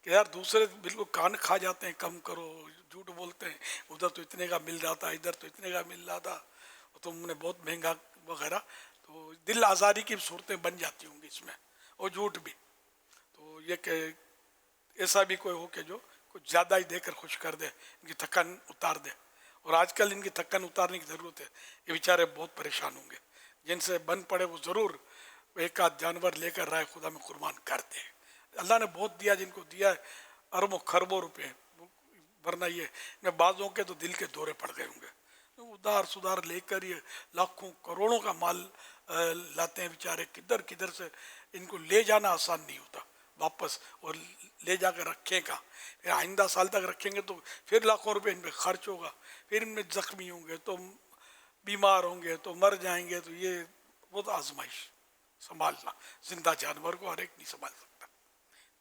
کہ یار دوسرے بالکل کان کھا جاتے ہیں، کم کرو، جھوٹ بولتے ہیں، ادھر تو اتنے کا مل رہا تھا، ادھر تو اتنے کا مل رہا تھا، تم نے بہت مہنگا وغیرہ. تو دل آزاری کی صورتیں بن جاتی ہوں گی اس میں، اور جھوٹ بھی. تو یہ کہ ایسا بھی کوئی ہو کہ جو کچھ زیادہ ہی دے کر خوش کر دے، ان کی تھکن اتار دے. اور آج کل ان کی تھکن اتارنے کی ضرورت ہے. یہ بیچارے بہت پریشان ہوں گے، جن سے بن پڑے وہ ضرور ایک آدھ جانور لے کر رائے خدا میں قربان کرتے ہیں. اللہ نے بہت دیا، جن کو دیا ہے اربوں خربوں روپے، ورنہ یہ میں بعضوں کے تو دل کے دورے پڑ گئے ہوں گے. ادھار سدھار لے کر یہ لاکھوں کروڑوں کا مال لاتے ہیں بیچارے، کدھر کدھر سے. ان کو لے جانا آسان نہیں ہوتا واپس، اور لے جا کر رکھیں کا، پھر آئندہ سال تک رکھیں گے تو پھر لاکھوں روپے ان پہ خرچ ہوگا، پھر ان میں زخمی ہوں گے تو بیمار ہوں گے تو مر جائیں گے. تو یہ بہت آزمائش سنبھالنا، زندہ جانور کو ہر ایک نہیں سنبھال سکتا.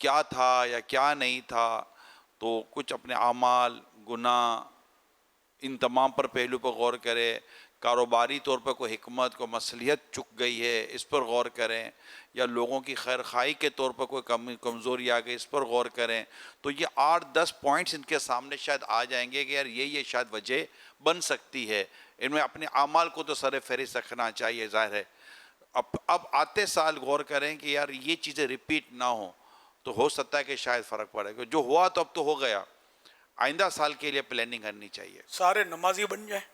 کیا تھا یا کیا نہیں تھا، تو کچھ اپنے اعمال، گناہ، ان تمام پر پہلو پر غور کرے. کاروباری طور پر کوئی حکمت، کوئی مصلحت چک گئی ہے، اس پر غور کریں، یا لوگوں کی خیر خواہی کے طور پر کوئی کمزوری آ گئی، اس پر غور کریں. تو یہ 8-10 پوائنٹس ان کے سامنے شاید آ جائیں گے کہ یار یہ شاید وجہ بن سکتی ہے. ان میں اپنے اعمال کو تو سر فہرست رکھنا چاہیے، ظاہر ہے. اب آتے سال غور کریں کہ یار یہ چیزیں ریپیٹ نہ ہوں، تو ہو سکتا ہے کہ شاید فرق پڑے گا. جو ہوا تو اب تو ہو گیا، آئندہ سال کے لیے پلاننگ کرنی چاہیے. سارے نمازی بن جائیں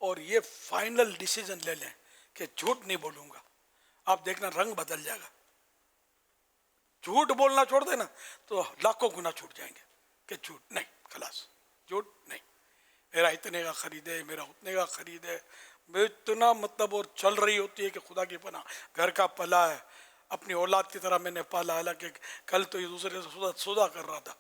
اور یہ فائنل ڈیسیجن لے لیں کہ جھوٹ نہیں بولوں گا. آپ دیکھنا رنگ بدل جائے گا. جھوٹ بولنا چھوڑ دینا تو لاکھوں گنا چھوٹ جائیں گے کہ جھوٹ نہیں، خلاص جھوٹ نہیں، میرا اتنے کا خرید ہے، میرا اتنے کا خرید ہے، میں اتنا مطلب اور چل رہی ہوتی ہے کہ خدا کی پناہ گھر کا پلا ہے، اپنی اولاد کی طرح میں نے پالا. حالانکہ کل تو یہ دوسرے سے سودا کر رہا تھا،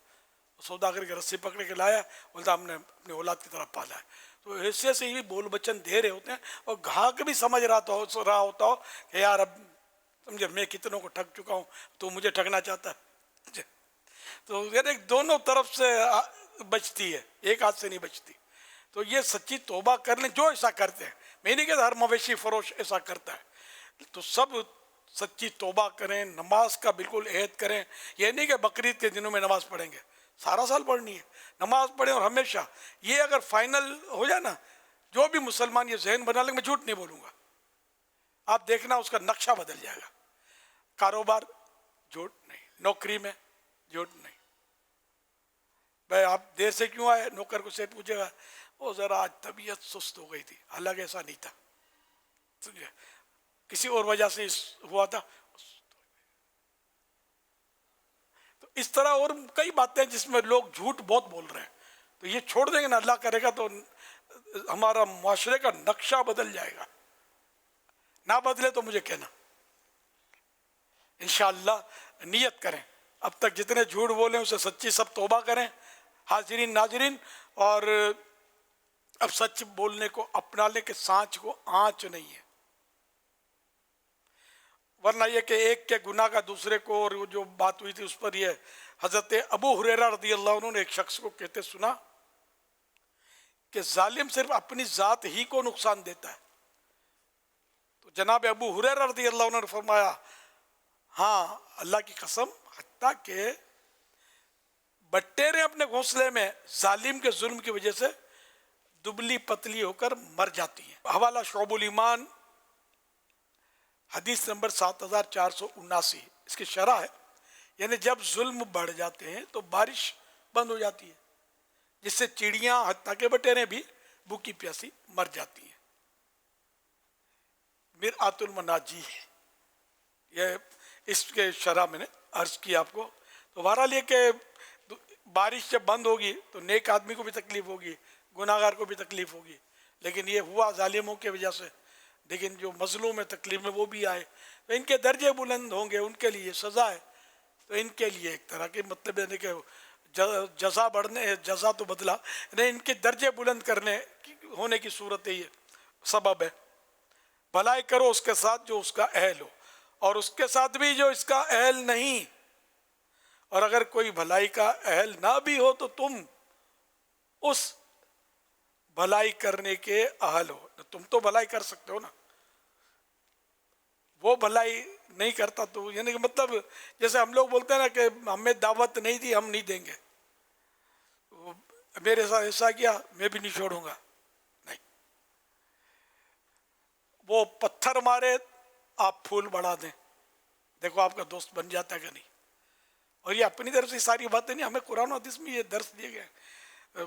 سودا کر کے رسی پکڑ کے لایا، بولتا ہم نے اپنی اولاد کی طرح پالا ہے. تو ایسے سے ہی بول بچن دے رہے ہوتے ہیں، اور گاہک بھی سمجھ رہا ہوتا ہو کہ یار اب سمجھے میں کتنوں کو ٹھگ چکا ہوں، تو مجھے ٹھگنا چاہتا ہے. تو یعنی دونوں طرف سے بچتی ہے، ایک ہاتھ سے نہیں بچتی. تو یہ سچی توبہ کر لیں جو ایسا کرتے ہیں. میں نہیں کہتا ہر مویشی فروش ایسا کرتا ہے، تو سب سچی توبہ کریں، نماز کا بالکل عہد کریں. یہ نہیں کہ بقرعید کے دنوں میں نماز پڑھیں گے، سارا سال پڑھنی ہے نماز پڑھیں. اور ہمیشہ یہ اگر فائنل ہو جائے نا، جو بھی مسلمان یہ ذہن بنا لیں میں جھوٹ نہیں بولوں گا، آپ دیکھنا اس کا نقشہ بدل جائے گا. کاروبار جھوٹ نہیں، نوکری میں جھوٹ نہیں. بھائی آپ دیر سے کیوں آئے، نوکر کو سے پوچھے گا وہ ذرا آج طبیعت سست ہو گئی تھی، حالانکہ ایسا نہیں تھا، سمجھے کسی اور وجہ سے ہوا تھا. تو اس طرح اور کئی باتیں جس میں لوگ جھوٹ بہت بول رہے ہیں. تو یہ چھوڑ دیں گے نا، اللہ کرے گا تو ہمارا معاشرے کا نقشہ بدل جائے گا. نہ بدلے تو مجھے کہنا، انشاءاللہ نیت کریں. اب تک جتنے جھوٹ بولیں اسے سچی سب توبہ کریں. حاضرین ناظرین، اور اب سچ بولنے کو اپنا لیں کہ سانچ کو آنچ نہیں ہے. ورنہ یہ کہ ایک کے گناہ کا دوسرے کو، اور جو بات ہوئی تھی اس پر یہ حضرت ابو ہریرہ رضی اللہ عنہ نے ایک شخص کو کہتے سنا کہ ظالم صرف اپنی ذات ہی کو نقصان دیتا ہے. تو جناب ابو ہریرہ رضی اللہ عنہ نے فرمایا ہاں اللہ کی قسم، حتیٰ کہ بٹیریں اپنے گھونسلے میں ظالم کے ظلم کی وجہ سے دبلی پتلی ہو کر مر جاتی ہیں. حوالہ شعب الایمان حدیث نمبر 7479. اس کی شرح ہے، یعنی جب ظلم بڑھ جاتے ہیں تو بارش بند ہو جاتی ہے، جس سے چڑیاں حتیٰ کہ بٹیریں بھی بھوکی پیاسی مر جاتی ہیں. مرآت المناجی ہے یہ، اس کے شرح میں نے عرض کی آپ کو. تو بہرحال یہ کہ بارش جب بند ہوگی تو نیک آدمی کو بھی تکلیف ہوگی، گناہ گار کو بھی تکلیف ہوگی. لیکن یہ ہوا ظالموں کی وجہ سے، لیکن جو مظلوم ہے تکلیف میں وہ بھی آئے تو ان کے درجے بلند ہوں گے، ان کے لیے سزا ہے. تو ان کے لیے ایک طرح کے مطلب ہے کہ جزا بڑھنے، جزا تو بدلا نہیں، ان کے درجے بلند کرنے ہونے کی صورت یہ سبب ہے. بھلائی کرو اس کے ساتھ جو اس کا اہل ہو، اور اس کے ساتھ بھی جو اس کا اہل نہیں. اور اگر کوئی بھلائی کا اہل نہ بھی ہو تو تم اس بھلائی کرنے کے اہل ہو. تم تو بھلائی کر سکتے ہو نا، وہ بھلائی نہیں کرتا تو یعنی کہ مطلب جیسے ہم لوگ بولتے ہیں نا کہ ہمیں دعوت نہیں دی ہم نہیں دیں گے، میرے ساتھ ایسا کیا میں بھی نہیں چھوڑوں گا. نہیں، وہ پتھر مارے آپ پھول بڑھا دیں، دیکھو آپ کا دوست بن جاتا ہے کہ نہیں. اور یہ اپنی طرف سے ساری باتیں نہیں، ہمیں قرآن و حدیث میں یہ درس دیے گئے.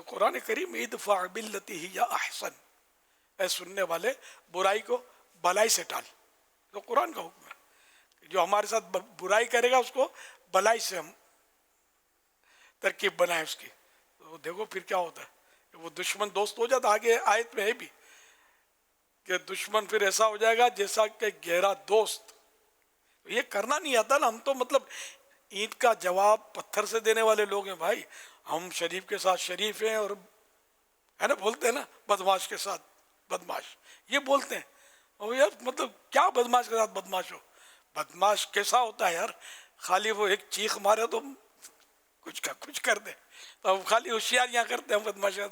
قرآن کریم ادفع باللتی ہی یا احسن، اے سننے والے برائی کو بھلائی سے ٹال. تو قرآن کا حکم ہے، جو ہمارے ساتھ برائی کرے گا اس کو بھلائی سے ہم ترکیب بنائیں اس کی. تو دیکھو پھر کیا ہوتا ہے، وہ دشمن دوست ہو جاتا. آگے آیت میں ہے بھی کہ دشمن پھر ایسا ہو جائے گا جیسا کہ گہرا دوست. یہ کرنا نہیں آتا نا، ہم تو مطلب اینٹ کا جواب پتھر سے دینے والے لوگ ہیں. بھائی ہم شریف کے ساتھ شریف ہیں، اور ہے نا بولتے ہیں نا بدماش کے ساتھ بدماش، یہ بولتے ہیں. اور یار مطلب کیا بدماش کے ساتھ بدماش ہو؟ بدماش کیسا ہوتا ہے یار؟ خالی وہ ایک چیخ مارے تو کچھ کر دے، تو ہم خالی ہوشیاریاں کرتے ہیں بدماش ہے.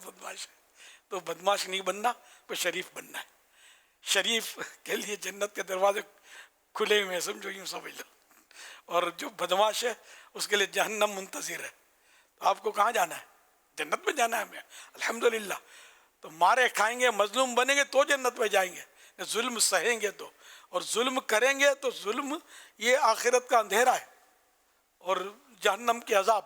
تو بدماش نہیں بننا، وہ شریف بننا ہے. شریف کے لیے جنت کے دروازے کھلے ہوئے ہیں، سمجھو یوں سمجھ لو. اور جو بدماش ہے اس کے لیے جہنم منتظر ہے. تو آپ کو کہاں جانا ہے؟ جنت میں جانا ہے ہمیں الحمدللہ. تو مارے کھائیں گے، مظلوم بنیں گے تو جنت میں جائیں گے. ظلم سہیں گے تو، اور ظلم کریں گے تو ظلم یہ آخرت کا اندھیرا ہے اور جہنم کے عذاب،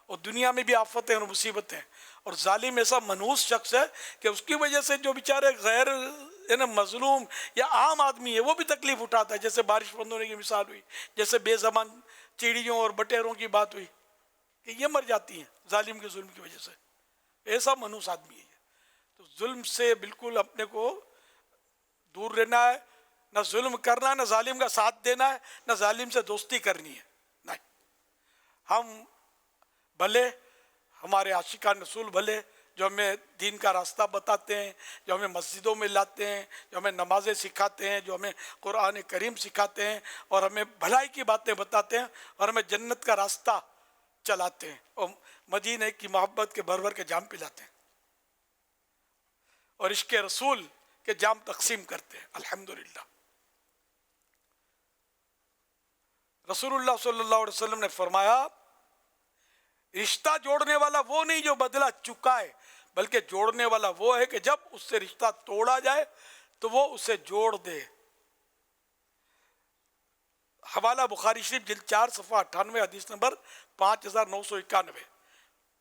اور دنیا میں بھی آفتیں اور مصیبتیں. اور ظالم ایسا منحوس شخص ہے کہ اس کی وجہ سے جو بیچارے غیر مظلوم یا عام آدمی ہے وہ بھی تکلیف اٹھاتا ہے. جیسے بارش بند ہونے کی مثال ہوئی، جیسے بے زبان چڑیوں اور بٹیروں کی بات ہوئی کہ یہ مر جاتی ہیں ظالم کے ظلم کی وجہ سے. ایسا منحوس آدمی ہے. تو ظلم سے بالکل اپنے کو دور رہنا ہے، نہ ظلم کرنا، نہ ظالم کا ساتھ دینا ہے، نہ ظالم سے دوستی کرنی ہے. نہیں، ہم بھلے ہمارے عاشقان رسول بھلے جو ہمیں دین کا راستہ بتاتے ہیں، جو ہمیں مسجدوں میں لاتے ہیں، جو ہمیں نمازیں سکھاتے ہیں، جو ہمیں قرآن کریم سکھاتے ہیں اور ہمیں بھلائی کی باتیں بتاتے ہیں اور ہمیں جنت کا راستہ چلاتے ہیں اور مدینے کی محبت کے بھر بھر کے جام پلاتے ہیں اور عشق رسول کے جام تقسیم کرتے ہیں الحمدللہ. رسول اللہ صلی اللہ علیہ وسلم نے فرمایا رشتہ جوڑنے والا وہ نہیں جو بدلہ چکائے، بلکہ جوڑنے والا وہ ہے کہ جب اس سے رشتہ توڑا جائے تو وہ اسے جوڑ دے. حوالہ بخاری شریف جلد 4 صفحہ 98 حدیث نمبر 5991.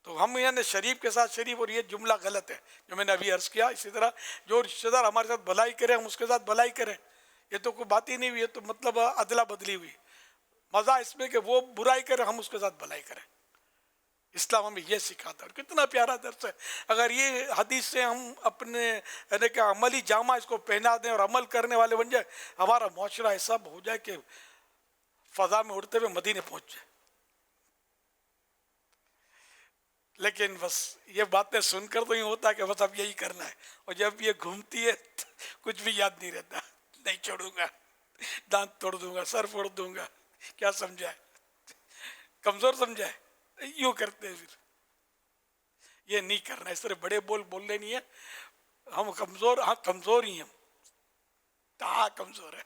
تو ہم یعنی شریف کے ساتھ شریف، اور یہ جملہ غلط ہے جو میں نے ابھی عرض کیا. اسی طرح جو رشتہ دار ہمارے ساتھ بھلائی کریں ہم اس کے ساتھ بھلائی کریں، یہ تو کوئی بات ہی نہیں ہوئی، یہ تو مطلب ادلا بدلی ہوئی. مزہ اس میں کہ وہ برائی کریں ہم اس کے ساتھ بھلائی کریں. اسلام ہمیں یہ سکھاتا ہے. اور کتنا پیارا درس ہے. اگر یہ حدیث سے ہم اپنے یعنی کہ عملی جامہ اس کو پہنا دیں اور عمل کرنے والے بن جائے، ہمارا معاشرہ ایسا ہو جائے کہ فضا میں اڑتے ہوئے مدینے پہنچ جائے. لیکن بس یہ باتیں سن کر تو یہ ہوتا ہے کہ بس اب یہی کرنا ہے، اور جب یہ گھومتی ہے کچھ بھی یاد نہیں رہتا. نہیں چھوڑوں گا، دانت توڑ دوں گا، سر پھوڑ دوں گا. کیا سمجھا ہے؟ کمزور سمجھا ہے؟ یوں کرتے ہیں. پھر یہ نہیں کرنا، اس طرح بڑے بولنے نہیں ہے. ہم کمزور، ہاں کمزور ہی ہم، کہاں کمزور ہے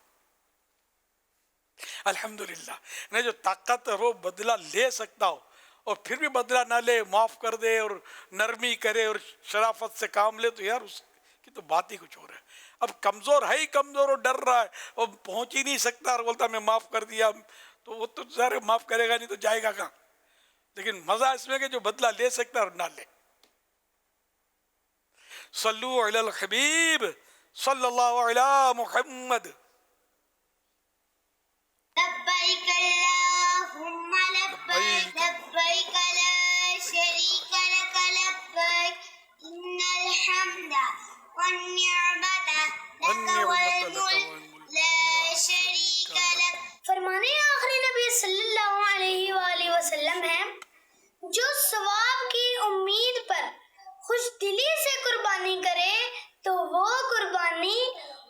الحمدللہ. نہیں جو طاقت وہ بدلہ لے سکتا ہو اور پھر بھی بدلہ نہ لے، معاف کر دے اور نرمی کرے اور شرافت سے کام لے، تو یار اس کی تو بات ہی کچھ اور ہے. اب کمزور ہے ہی کمزور اور ڈر رہا ہے اور پہنچ ہی نہیں سکتا اور بولتا میں معاف کر دیا، تو وہ تو ظاہر معاف کرے گا نہیں تو جائے گا کہاں. لیکن مزہ اس میں کہ جو بدلہ لے سکتا اور نہ لے. صلو علی الحبیب صلی اللہ علی محمد. لبیک اللہم لبیک لبیک لا شریک لک لبیک ان الحمد والنعمت لک والملک لا شریک لک. فرمانے آخری نبی صلی اللہ علیہ وآلہ وسلم ہے جو ثواب کی امید پر خوش دلی سے قربانی کرے تو وہ قربانی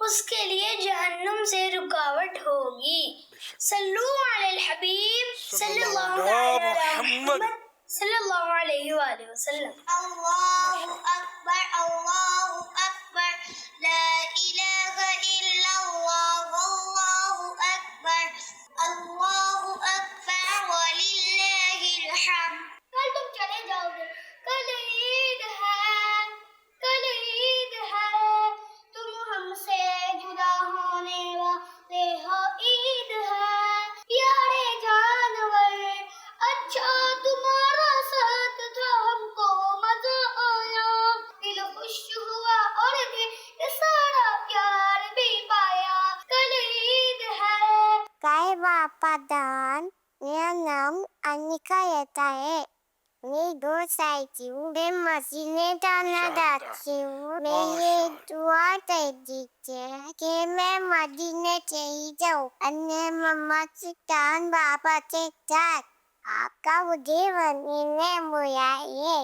اس کے لیے جہنم سے رکاوٹ ہوگی. صلو علی الحبیب صلی اللہ علیہ محمد صلی اللہ علیہ وآلہ وسلم. اللہ اکبر اللہ اکبر لا الہ الا اللہ واللہ اکبر اللہ اکبر وللہ الحمد. کل تم چلے جاؤ گے، کل عید ہے، کل عید ہے، تم ہم سے جدا ہونے والے ہو، عید ہے پیارے جانور. اچھا تمہارا ساتھ تھا، ہم کو مزہ آیا، دل خوش ہوا اور دل سارا پیار بھی پایا. کل عید ہے. کائے باپا دان، میرا نام انیکا رہتا ہے. میں 2 سال کی ہوں. میں مدینے جانا چاہتی ہوں. میں یہ دعا کر دیجیے کہ میں مدینے چلی جاؤں اپنے مما سے جان بابا کے ساتھ. آپ کا مجھے مدینے بلائیے.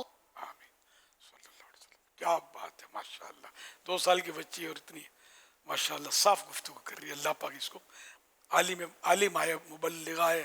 کیا بات ہے ماشاءاللہ. 2 سال کی بچی اور اتنی ماشاءاللہ صاف گفتگو کر رہی ہے. اللہ پاک اس کو عالم آیا، مبلغہ ہے،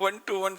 1 to 1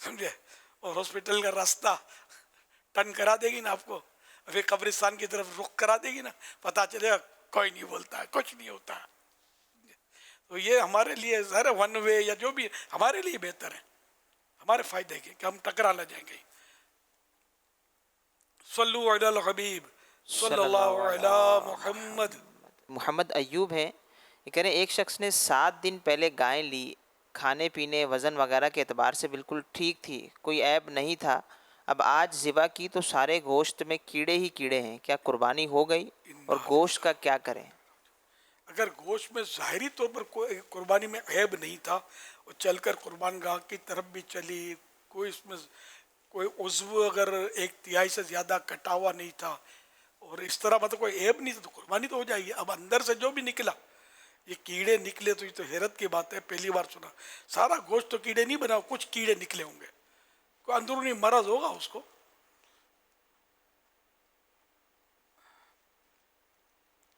سمجھے, اور ہاسپٹل کا راستہ ٹرن کرا دے گی نا آپ کو, پھر قبرستان کی طرف رخ کرا دے گی نا, پتہ چلے گا کوئی نہیں بولتا ہے, کچھ نہیں ہوتا ہے. تو یہ ہمارے لیے ظاہر ہے ون وے یا جو بھی ہمارے لیے بہتر ہے, ہمارے فائدے کے, کہ ہم ٹکرا نہ جائیں گے. صلو علی الحبیب صلی اللہ علی محمد. محمد ایوب ہیں, یہ کہہ رہے ہیں ایک شخص نے 7 دن پہلے گائے لی, کھانے پینے وزن وغیرہ کے اعتبار سے بالکل ٹھیک تھی, کوئی عیب نہیں تھا. اب آج ذبح کی تو سارے گوشت میں کیڑے ہی کیڑے ہیں, کیا قربانی ہو گئی اور گوشت کا کیا کریں؟ اگر گوشت میں ظاہری طور پر کوئی قربانی میں عیب نہیں تھا, وہ چل کر قربان گاہ کی طرف بھی چلی, کوئی اس میں کوئی عضو اگر 1/3 سے زیادہ کٹا ہوا نہیں تھا, اور اس طرح مطلب کوئی عیب نہیں تھا, تو قربانی تو ہو جائے گی. اب اندر سے جو بھی نکلا, یہ کیڑے نکلے تو یہ تو حیرت کی بات ہے, پہلی بار سنا. سارا گوشت تو کیڑے نہیں بنا, کچھ کیڑے نکلے ہوں گے, کوئی اندرونی مرض ہوگا اس کو.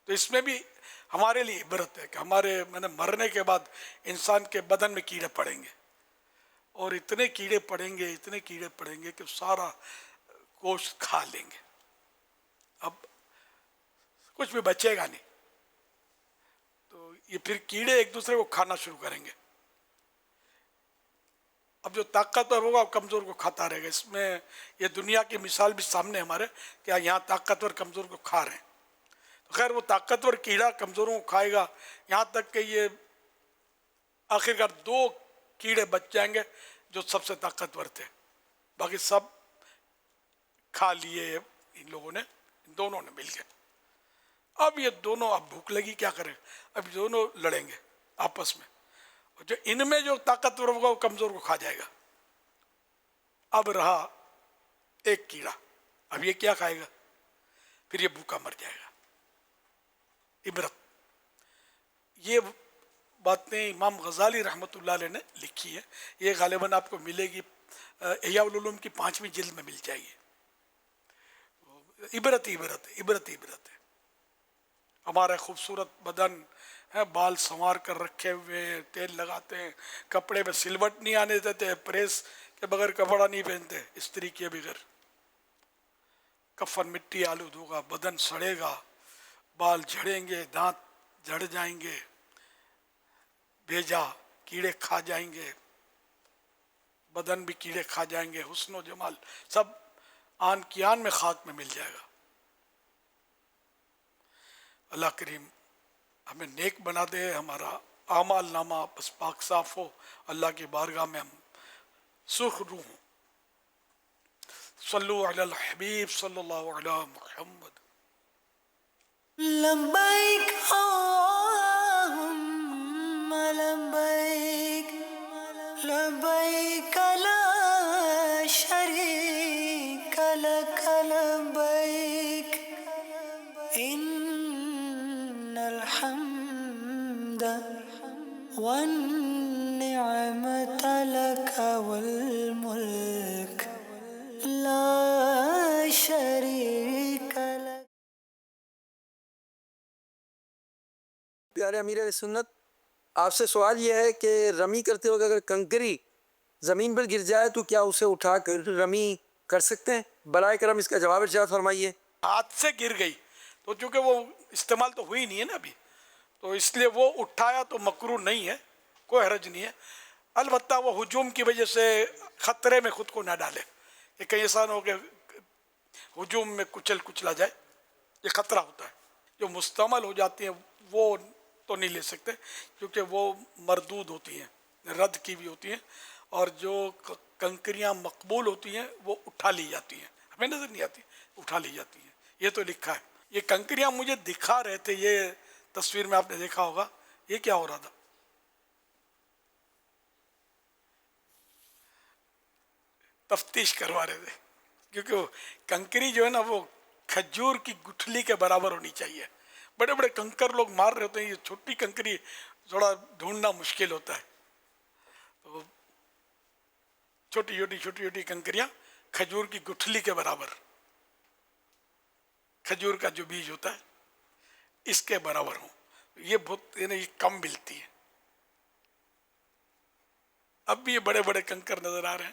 تو اس میں بھی ہمارے لیے عبرت ہے کہ ہمارے مرنے کے بعد انسان کے بدن میں کیڑے پڑیں گے, اور اتنے کیڑے پڑیں گے کہ سارا گوشت کھا لیں گے, اب کچھ بھی بچے گا نہیں. تو یہ پھر کیڑے ایک دوسرے کو کھانا شروع کریں گے. اب جو طاقتور ہوگا کمزور کو کھاتا رہے گا. اس میں یہ دنیا کی مثال بھی سامنے ہمارے, کہ یہاں طاقتور کمزور کو کھا رہے ہیں. تو خیر وہ طاقتور کیڑا کمزوروں کو کھائے گا, یہاں تک کہ یہ آخرکار 2 کیڑے بچ جائیں گے جو سب سے طاقتور تھے, باقی سب کھا لیے ان لوگوں نے, ان دونوں نے مل کے. اب یہ دونوں, اب بھوک لگی کیا کریں, اب دونوں لڑیں گے آپس میں, اور جو ان میں جو طاقتور ہوگا وہ کمزور کو کھا جائے گا. اب رہا ایک کیڑا, اب یہ کیا کھائے گا, پھر یہ بھوکا مر جائے گا. عبرت. یہ باتیں امام غزالی رحمۃ اللہ علیہ نے لکھی ہے, یہ غالباً آپ کو ملے گی احیاء العلوم کی 5ویں جلد میں مل جائے گی. عبرت ہے. ہمارا خوبصورت بدن ہے, بال سنوار کر رکھے ہوئے, تیل لگاتے ہیں, کپڑے میں سلوٹ نہیں آنے دیتے, پریس کے بغیر کپڑا نہیں پہنتے, استری کے بغیر. کفن مٹی آلود ہوگا, بدن سڑے گا, بال جھڑیں گے, دانت جھڑ جائیں گے, بھیجا کیڑے کھا جائیں گے, بدن بھی کیڑے کھا جائیں گے, حسن و جمال سب آن کی آن میں خاک میں مل جائے گا. اللہ کریم ہمیں نیک بنا دے, ہمارا اعمال نامہ بس پاک صاف ہو, اللہ کی بارگاہ میں ہم سرخ روح ہوں. صلو علی الحبیب صلی اللہ علی محمد. لبیک اللہم لبیک لبیک لا شریک لک لبیک ان الحمد والنعمت لک والملک لا شریک لک. پیارے امیر علیہ سنت، آپ سے سوال یہ ہے کہ رمی کرتے وقت اگر کنکری زمین پر گر جائے تو کیا اسے اٹھا کر رمی کر سکتے ہیں؟ برائے کرم اس کا جواب ارشاد فرمائیے. ہاتھ سے گر گئی تو چونکہ وہ استعمال تو ہوئی نہیں ہے نا ابھی, تو اس لیے وہ اٹھایا تو مکروہ نہیں ہے, کوئی حرج نہیں ہے. البتہ وہ ہجوم کی وجہ سے خطرے میں خود کو نہ ڈالے, کہ کئی ایسا نہ ہو کہ ہجوم میں کچلا جائے, یہ خطرہ ہوتا ہے. جو مستعمل ہو جاتی ہیں وہ تو نہیں لے سکتے, کیونکہ وہ مردود ہوتی ہیں, رد کی بھی ہوتی ہیں, اور جو کنکریاں مقبول ہوتی ہیں وہ اٹھا لی جاتی ہیں, ہمیں نظر نہیں آتی, اٹھا لی جاتی ہیں. یہ تو لکھا ہے. یہ کنکریاں مجھے دکھا رہے تھے, یہ تصویر میں آپ نے دیکھا ہوگا, یہ کیا ہو رہا تھا, تفتیش کروا رہے تھے, کیونکہ وہ کنکری جو ہے نا وہ کھجور کی گٹھلی کے برابر ہونی چاہیے. بڑے بڑے کنکر لوگ مار رہے ہوتے ہیں, یہ چھوٹی کنکری تھوڑا ڈھونڈنا مشکل ہوتا ہے. تو چھوٹی چھوٹی کنکریاں کھجور کی گٹھلی کے برابر, کھجور کا جو بیج ہوتا ہے اس کے برابر ہوں. یہ بہت یہ کم ملتی ہے. اب بھی یہ بڑے بڑے کنکر نظر آ رہے ہیں,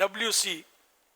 WC,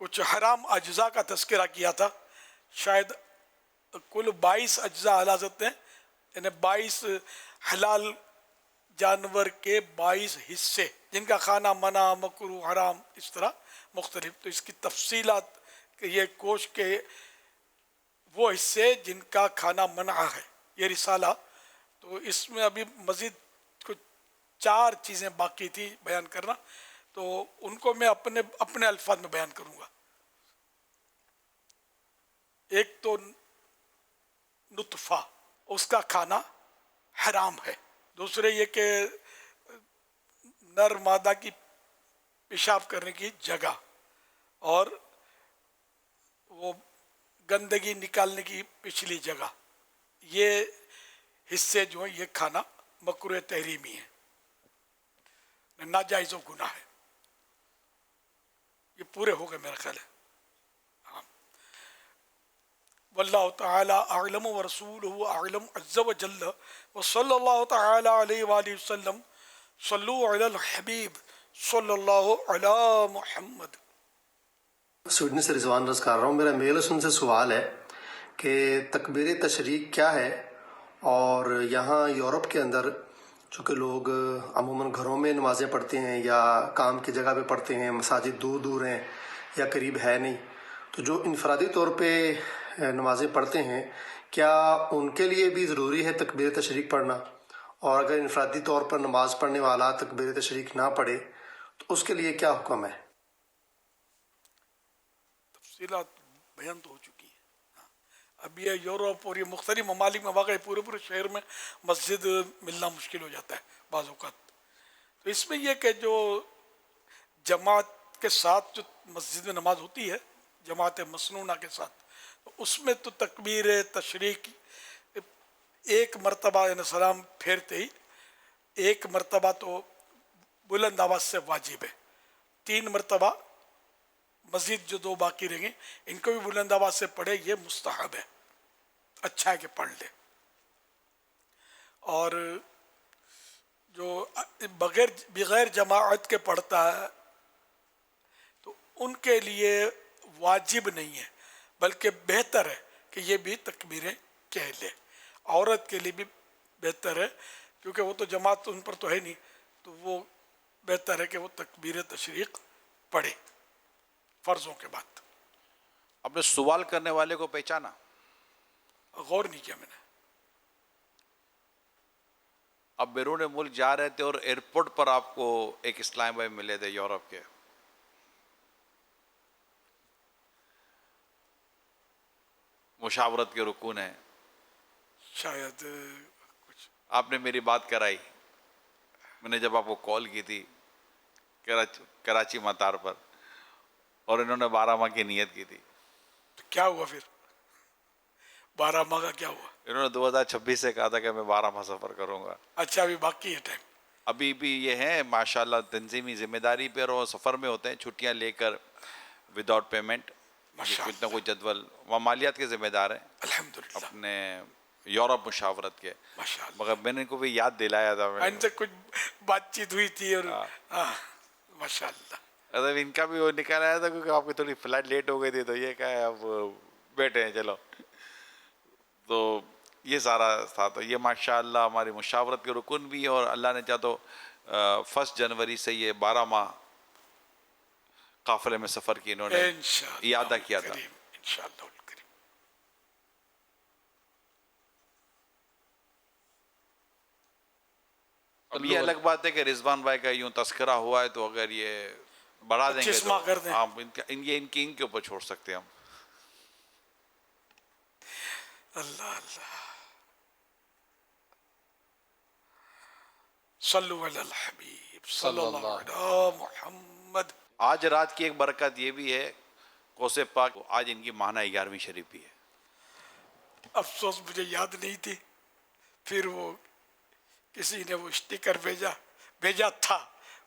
کچھ حرام اجزاء کا تذکرہ کیا تھا. شاید کل 22 اجزاء حضرت نے، یعنی 22 حلال جانور کے 22 حصے جن کا کھانا منع، مکروہ، حرام، اس طرح مختلف. تو اس کی تفصیلات کہ یہ گوشت کے وہ حصے جن کا کھانا منع ہے، یہ رسالہ. تو اس میں ابھی مزید کچھ 4 چیزیں باقی تھی بیان کرنا، تو ان کو میں اپنے الفاظ میں بیان کروں گا. ایک تو نطفہ، اس کا کھانا حرام ہے. دوسرے یہ کہ نر مادہ کی پیشاب کرنے کی جگہ اور وہ گندگی نکالنے کی پچھلی جگہ، یہ حصے جو ہیں یہ کھانا مکروہ تحریمی ہے، ناجائز و گناہ ہے. یہ پورے ہو گئے میرا خیال ہے. واللہ تعالی اعلم ورسولہ اعلم عز وجل وصلی اللہ تعالی علیہ وآلہ وسلم. صلو علی الحبیب صلی اللہ علی محمد. سویڈن سے رضوان رض کر رہا ہوں. میرا میل سن سے سوال ہے کہ تکبیر تشریق کیا ہے، اور یہاں یورپ کے اندر چونکہ لوگ عموماً گھروں میں نمازیں پڑھتے ہیں یا کام کی جگہ پہ پڑھتے ہیں، مساجد دور دور ہیں یا قریب ہے نہیں، تو جو انفرادی طور پہ نمازیں پڑھتے ہیں کیا ان کے لیے بھی ضروری ہے تکبیر تشریق پڑھنا؟ اور اگر انفرادی طور پر نماز پڑھنے والا تکبیر تشریق نہ پڑھے تو اس کے لیے کیا حکم ہے؟ تفصیلات بیان تو ہو چکی ہے. اب یہ یورپ اور یہ مختلف ممالک میں واقع پورے شہر میں مسجد ملنا مشکل ہو جاتا ہے بعض اوقات. تو اس میں یہ کہ جو جماعت کے ساتھ جو مسجد میں نماز ہوتی ہے، جماعت مسنونہ کے ساتھ، تو اس میں تو تکبیر تشریق ایک مرتبہ یعنی سلام پھیرتے ہی ایک مرتبہ تو بلند آواز سے واجب ہے. 3 مرتبہ مزید جو 2 باقی رہیں گے ان کو بھی بلند آواز سے پڑھے، یہ مستحب ہے، اچھا ہے کہ پڑھ لے. اور جو بغیر جماعت کے پڑھتا ہے تو ان کے لیے واجب نہیں ہے، بلکہ بہتر ہے کہ یہ بھی تکبیریں کہہ لے. عورت کے لیے بھی بہتر ہے کیونکہ وہ تو جماعت ان پر تو ہے نہیں، تو وہ بہتر ہے کہ وہ تکبیر تشریق پڑھے فرضوں کے بعد. اپنے سوال کرنے والے کو پہچانا؟ غور نہیں کیا میں نے. اب بیرون ملک جا رہے تھے اور ایئرپورٹ پر آپ کو ایک اسلام بھائی ملے تھے یورپ کے، مشاورت کے رکن ہیں، شاید آپ نے میری بات کرائی. میں نے جب آپ کو کال کی تھی کراچی مطار پر، اور انہوں نے 12 ماہ کی نیت کی تھی. تو کیا ہوا پھر 12 ماہ کا کیا ہوا؟ انہوں نے 2026 سے کہا تھا کہ میں 12 ماہ سفر کروں گا. اچھا ابھی باقی ہے ٹائم. ابھی بھی یہ ہیں ماشاءاللہ تنظیمی ذمہ داری پہ، اور سفر میں ہوتے ہیں چھٹیاں لے کر وداؤٹ پیمنٹ، کچھ نہ کچھ جدول، مالیات کے ذمہ دار ہیں الحمدللہ اپنے یورپ مشاورت کے. مگر میں نے ان کو بھی یاد دلایا تھا، ان سے کچھ بات چیت ہوئی تھی اور ماشاءاللہ اب ان کا بھی وہ نکال آیا تھا کیونکہ آپ کی تھوڑی فلائٹ لیٹ ہو گئی تھی، تو یہ کہا ہے اب بیٹھے ہیں چلو. تو یہ سارا تھا. تو یہ ماشاءاللہ ہماری مشاورت کے رکن بھی ہے، اور اللہ نے چاہ تو 1 جنوری سے یہ 12 ماہ قافلے میں سفر کی انہوں نے اعادہ کیا تھا. انشاءاللہ الکریم. اب یہ الگ بات ہے کہ رضوان بھائی کا یوں تذکرہ ہوا ہے، تو اگر یہ بڑھا دیں گے تو ہم ان کے اوپر چھوڑ سکتے ہیں ہم. اللہ اللہ. صلو علی الحبیب صلی اللہ علی محمد. آج رات کی ایک برکت یہ بھی ہے، کوس پاک آج ان کی ماہانہ 11ویں شریف بھی ہے. افسوس مجھے یاد نہیں تھی، پھر وہ کسی نے وہ اسٹیکر بھیجا تھا،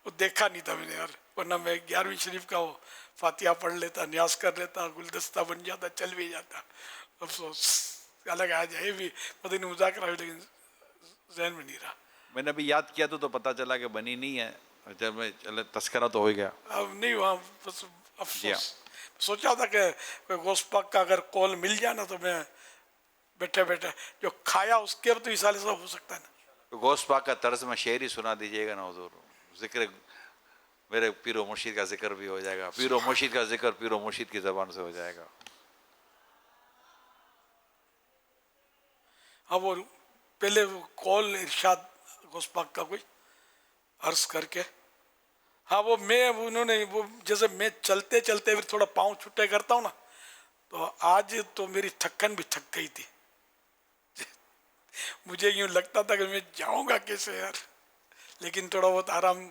وہ دیکھا نہیں تھا میں نے یار، ورنہ میں 11ویں شریف کا وہ فاتحہ پڑھ لیتا، نیاز کر لیتا، گلدستہ بن جاتا، چل بھی جاتا. افسوس الگ آ جائے بھی مدنی مذاکرہ ہوئی لیکن ذہن میں نہیں رہا. میں نے ابھی یاد کیا تو پتہ چلا کہ بنی نہیں ہے. جب میں تذکرہ تو ہو گیا. اب نہیں وہاں بس افسوس سوچا تھا کہ کوئی گوشت پاک کا اگر قول مل جائے نا تو میں بیٹھے بیٹھے جو کھایا اس کے اب تو اصال ثواب ہو سکتا ہے نا. گوشت پاک کا طرز میں شعر ہی سنا دیجیے گا نا حضور, ذکر میرے پیر و مرشید کا ذکر بھی ہو جائے گا, پیر و مرشید کا ذکر پیر و مرشید کی زبان سے ہو جائے گا. ہاں وہ پہلے وہ قول ارشاد گوشت پاک کا کوئی عرض کر کے, ہاں وہ میں انہوں نے وہ جیسے میں چلتے چلتے پھر تھوڑا پاؤں چھٹے کرتا ہوں نا, تو آج تو میری تھکن بھی تھک گئی تھی. مجھے یوں لگتا تھا کہ میں جاؤں گا کیسے یار, لیکن تھوڑا بہت آرام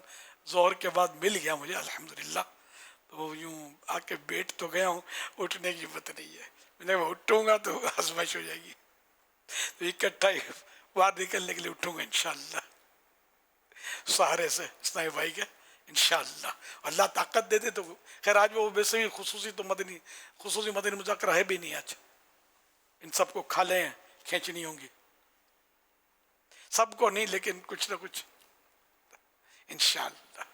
ظہر کے بعد مل گیا مجھے الحمدللہ. تو یوں آ کے بیٹھ تو گیا ہوں, اٹھنے کی ہمت نہیں ہے. میں نے اٹھوں گا تو آزمائش ہو جائے گی, تو اکٹھا ہی باہر نکلنے کے لیے اٹھوں گا انشاءاللہ سہارے سے اسنائی بھائی کے انشاءاللہ. اللہ طاقت دے دے تو خیر. آج وہ ویسے بھی خصوصی مدنی مذاکرہ ہے بھی نہیں آج, ان سب کو کھا لیں کھینچنی ہوں گی, سب کو نہیں لیکن کچھ نہ کچھ انشاءاللہ.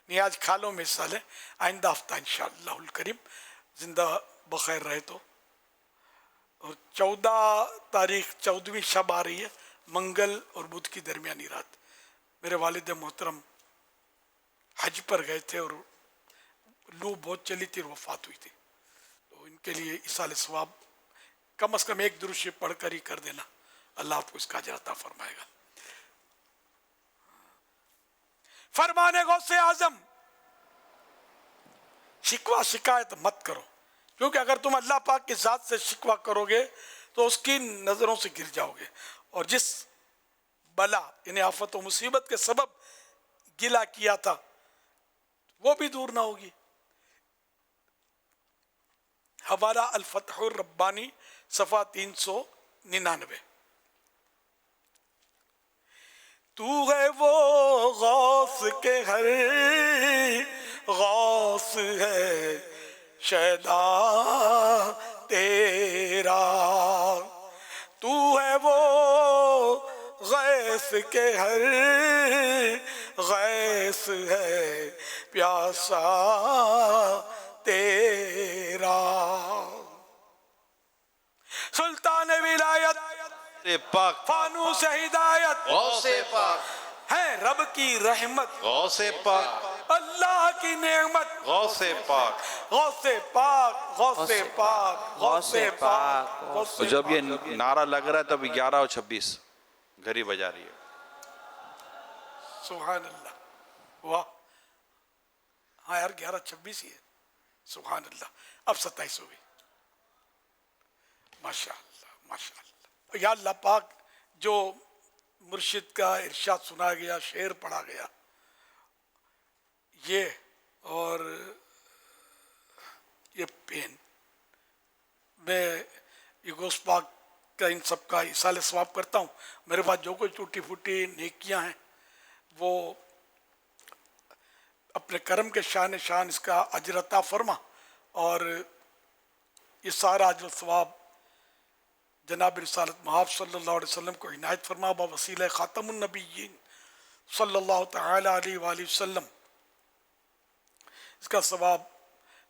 نہیں آج کھا لو میں حصہ لیں, آئندہ ہفتہ انشاءاللہ الکریم زندہ بخیر رہے تو. اور 14 تاریخ 14ویں شب آ رہی ہے, منگل اور بدھ کی درمیانی رات. میرے والد محترم حج پر گئے تھے اور لو بہت چلی تھی اور وفات ہوئی تھی, تو ان کے لیے ایصال ثواب کم از کم ایک درود شریف پڑھ کر ہی کر دینا, اللہ آپ کو اس کا اجر عطا فرمائے گا. فرمانے غوث اعظم, شکوہ شکایت مت کرو, کیونکہ اگر تم اللہ پاک کی ذات سے شکوہ کرو گے تو اس کی نظروں سے گر جاؤ گے, اور جس بلا یعنی آفت و مصیبت کے سبب گلہ کیا تھا وہ بھی دور نہ ہوگی. حوالہ الفتح الربانی صفحہ 399. تو ہے وہ غوث کے ہر غوث ہے شیدا تیرا, تو ہے وہ غیث کے ہر غیث ہے پیاسا تیرا. سلطان ولایت پاک, فانوس ہدایت غوث پاک, ہے رب کی رحمت غوث پاک, اللہ کی نعمت غوث پاک, غوث پاک, غوث پاک, غوث پاک, غوث اور جب یہ نعرہ لگ رہا ہے تب 11:26 گھڑی بجا رہی ہے. سبحان اللہ, واہ, ہاں یار 11:26 ہی ہے, سبحان اللہ. اب 27 ہو گئی, ماشاءاللہ ماشاءاللہ. یا اللہ پاک جو مرشد کا ارشاد سنا گیا, شعر پڑھا گیا, یہ اور یہ پین, میں یہ گوشت پاک کا ان سب کا ایصال ثواب کرتا ہوں. میرے پاس جو کوئی ٹوٹی پھوٹی نیکیاں ہیں وہ اپنے کرم کے شان اس کا اجر عطا فرما, اور یہ سارا اجر ثواب جناب رسالت مآب صلی اللہ علیہ وسلم کو عنایت فرما بوسیلہ خاتم النبیین صلی اللہ تعالی علیہ وآلہ وسلم. اس کا ثواب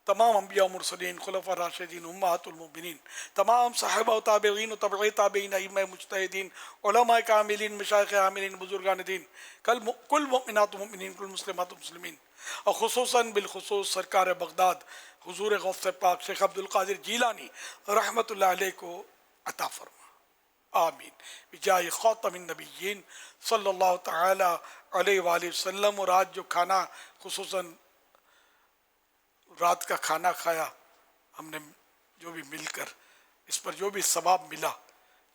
تمام انبیاء و مرسلین, خلفاء راشدین, امہات المؤمنین, تمام صحابہ و تابعین و تبع تابعین, ائمہ مجتہدین, علماء کاملین, مشایخ عاملین, بزرگان دین, کل مؤمنات و مؤمنین, کل مسلمات و مسلمین, اور خصوصاً بالخصوص سرکار بغداد حضور غوث پاک شیخ عبدالقادر جیلانی رحمت اللہ علیہ کو عطا فرما, آمین, بجائے خاتم النبیین صلی اللہ تعالی علیہ وآلہ وسلم. اور آج جو کھانا خصوصاً رات کا کھانا کھایا ہم نے, جو بھی مل کر اس پر جو بھی ثواب ملا,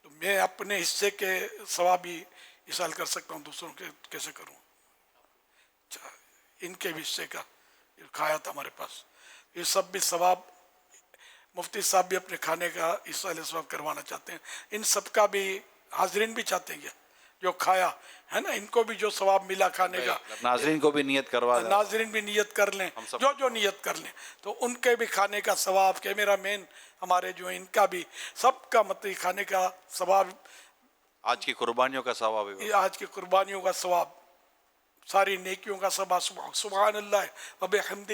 تو میں اپنے حصے کے ثواب بھی ایصال کر سکتا ہوں, دوسروں کے کیسے کروں. ان کے بھی حصے کا کھایا تھا ہمارے پاس, یہ سب بھی ثواب مفتی صاحب بھی اپنے کھانے کا ایصال ثواب کروانا چاہتے ہیں. ان سب کا بھی حاضرین بھی چاہتے ہیں جو کھایا ہے نا, ان کو بھی جو ثواب ملا کھانے کا, ناظرین کو بھی نیت کروا دیں, ناظرین بھی نیت کر لیں, جو نیت کر لیں, تو ان کے بھی کھانے کا ثواب, کیمرہ مین ہمارے جو ہیں ان کا بھی, سب کا مطلب کھانے کا ثواب, آج کی قربانیوں کا ثواب, آج کی قربانیوں کا ثواب, ساری نیکیوں کا ثواب. سبحان اللہ و بحمدہ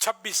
26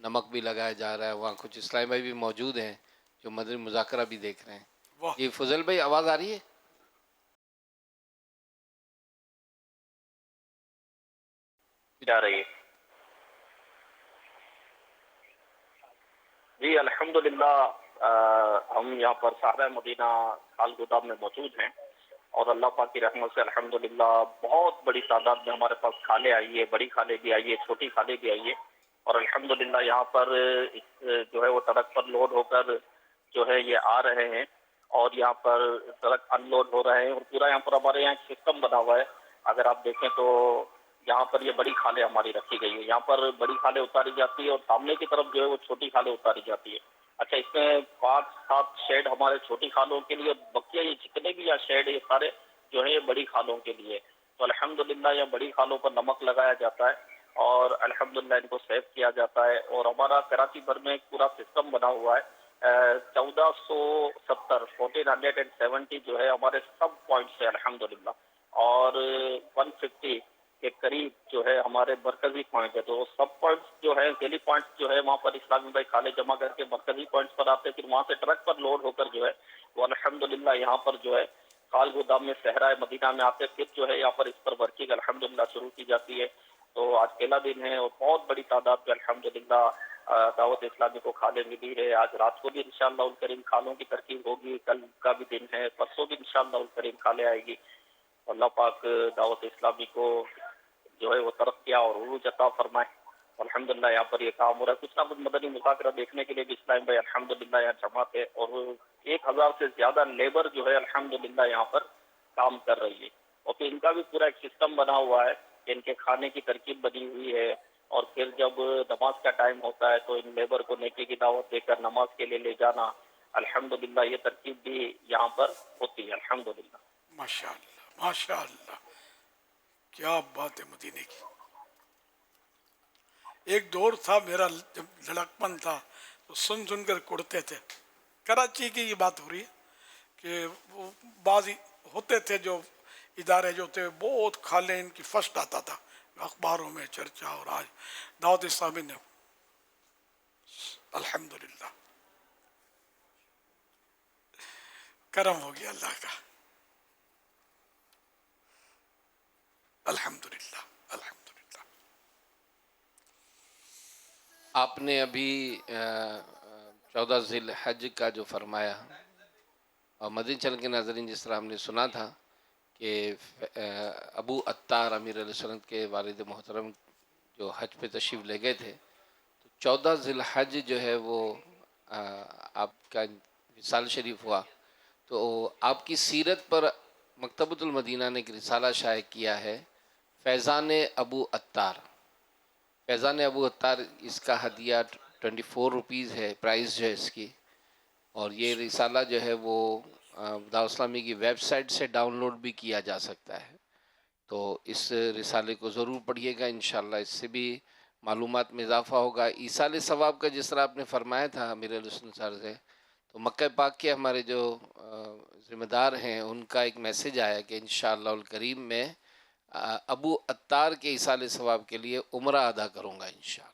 نمک بھی لگایا جا رہا ہے. وہاں کچھ اسلامی بھائی بھی موجود ہیں جو مدنی مذاکرہ بھی دیکھ رہے ہیں. جی فضل بھائی آواز آ رہی ہے؟ جا رہی ہے. جی الحمدللہ ہم یہاں پر صحرائے مدینہ خال گودام میں موجود ہیں اور اللہ پاک کی رحمت سے الحمدللہ بہت بڑی تعداد میں ہمارے پاس کھالیں آئی ہے. بڑی کھالیں بھی آئی ہے, چھوٹی کھالیں بھی آئی ہے اور الحمدللہ یہاں پر جو ہے وہ ٹرک پر لوڈ ہو کر جو ہے یہ آ رہے ہیں اور یہاں پر ٹرک ان لوڈ ہو رہے ہیں اور پورا یہاں پر ہمارے یہاں ایک سسٹم بنا ہوا ہے. اگر آپ دیکھیں تو یہاں پر یہ بڑی کھالیں ہماری رکھی گئی ہے. یہاں پر بڑی کھالیں اتاری جاتی ہے اور سامنے کی طرف جو ہے وہ چھوٹی کھالیں اتاری جاتی ہے. اچھا اس میں 5-7 شیڈ ہمارے چھوٹی کھالوں کے لیے, بقیہ یہ جتنے بھی یہاں شیڈ یہ سارے جو ہے یہ بڑی کھالوں کے لیے. تو الحمدللہ یہ بڑی کھالوں پر نمک لگایا جاتا ہے اور الحمدللہ ان کو سیو کیا جاتا ہے اور ہمارا کراچی بھر میں ایک پورا سسٹم بنا ہوا ہے. 1470 جو ہے ہمارے سب پوائنٹس ہے الحمدللہ اور 150 کے قریب جو ہے ہمارے مرکزی پوائنٹ ہے. تو سب پوائنٹس جو ہے ڈیلی پوائنٹس جو ہے وہاں پر اسلامی بھائی کھالے جمع کر کے مرکزی پوائنٹس پر آتے ہیں, پھر وہاں سے ٹرک پر لوڈ ہو کر جو ہے وہ الحمدللہ یہاں پر جو ہے خال گودام میں صحرائے مدینہ میں آتے, پھر جو ہے یہاں پر اس پر ورکنگ الحمدللہ شروع کی جاتی ہے. تو آج پہلا دن ہے اور بہت بڑی تعداد میں الحمدللہ دعوت اسلامی کو کھالیں ملی ہے. آج رات کو بھی انشاءاللہ الکریم کھالوں کی ترکیب ہوگی, کل کا بھی دن ہے, پرسوں بھی انشاءاللہ الکریم کھالیں آئے گی. اللہ پاک دعوت اسلامی کو جو ہے وہ ترقیاں اور عروج عطا فرمائے. الحمدللہ یہاں پر یہ کام ہو رہا ہے. کچھ نہ کچھ مدنی مذاکرہ دیکھنے کے لیے بھی اسلام بھائی الحمدللہ یہاں جماعت ہے اور 1000 سے زیادہ لیبر جو ہے الحمدللہ یہاں پر کام کر رہی ہے اور پھر ان کا بھی پورا ایک سسٹم بنا ہوا ہے کہ ان کے کھانے کی ترکیب بنی ہوئی ہے اور پھر جب نماز کا ٹائم ہوتا ہے تو ان لیبر کو نیکی کی دعوت دے کر نماز کے لیے لے جانا الحمدللہ یہ ترکیب بھی یہاں پر ہوتی ہے الحمدللہ. ماشاءاللہ ماشاءاللہ کیا بات ہے مدینے کی. ایک دور تھا میرا جب لڑکپن تھا تو سن سن کر کڑتے تھے. کراچی کی یہ بات ہو رہی ہے کہ وہ بعض ہوتے تھے جو ادارے جو تھے بہت کھالیں ان کی فسٹ آتا تھا اخباروں میں چرچا, اور آج دعوت اسلامی نے الحمدللہ کرم ہو گیا اللہ کا. الحمدللہ الحمدللہ. آپ نے ابھی 14 ذی الحج کا جو فرمایا اور مدنی چینل کے ناظرین جس طرح ہم نے سنا تھا کہ ابو عطار امیر علیہ سنت کے والد محترم جو حج پہ تشریف لے گئے تھے, تو 14 ذی الحج جو ہے وہ آپ کا وصال شریف ہوا. تو آپ کی سیرت پر مکتبۃ المدینہ نے ایک رسالہ شائع کیا ہے فیضان ابو عطار. فیضان ابو عطار اس کا ہدیہ 24 روپیز ہے پرائز جو ہے اس کی, اور یہ رسالہ جو ہے وہ دعوت اسلامی کی ویب سائٹ سے ڈاؤن لوڈ بھی کیا جا سکتا ہے. تو اس رسالے کو ضرور پڑھیے گا, انشاءاللہ اس سے بھی معلومات میں اضافہ ہوگا. ایصال ثواب کا جس طرح آپ نے فرمایا تھا امیر علیہ سنت صاحب سے, تو مکہ پاک کے ہمارے جو ذمہ دار ہیں ان کا ایک میسج آیا کہ انشاءاللہ الکریم میں ابو عطار کے ایصال ثواب کے لیے عمرہ ادا کروں گا انشاءاللہ.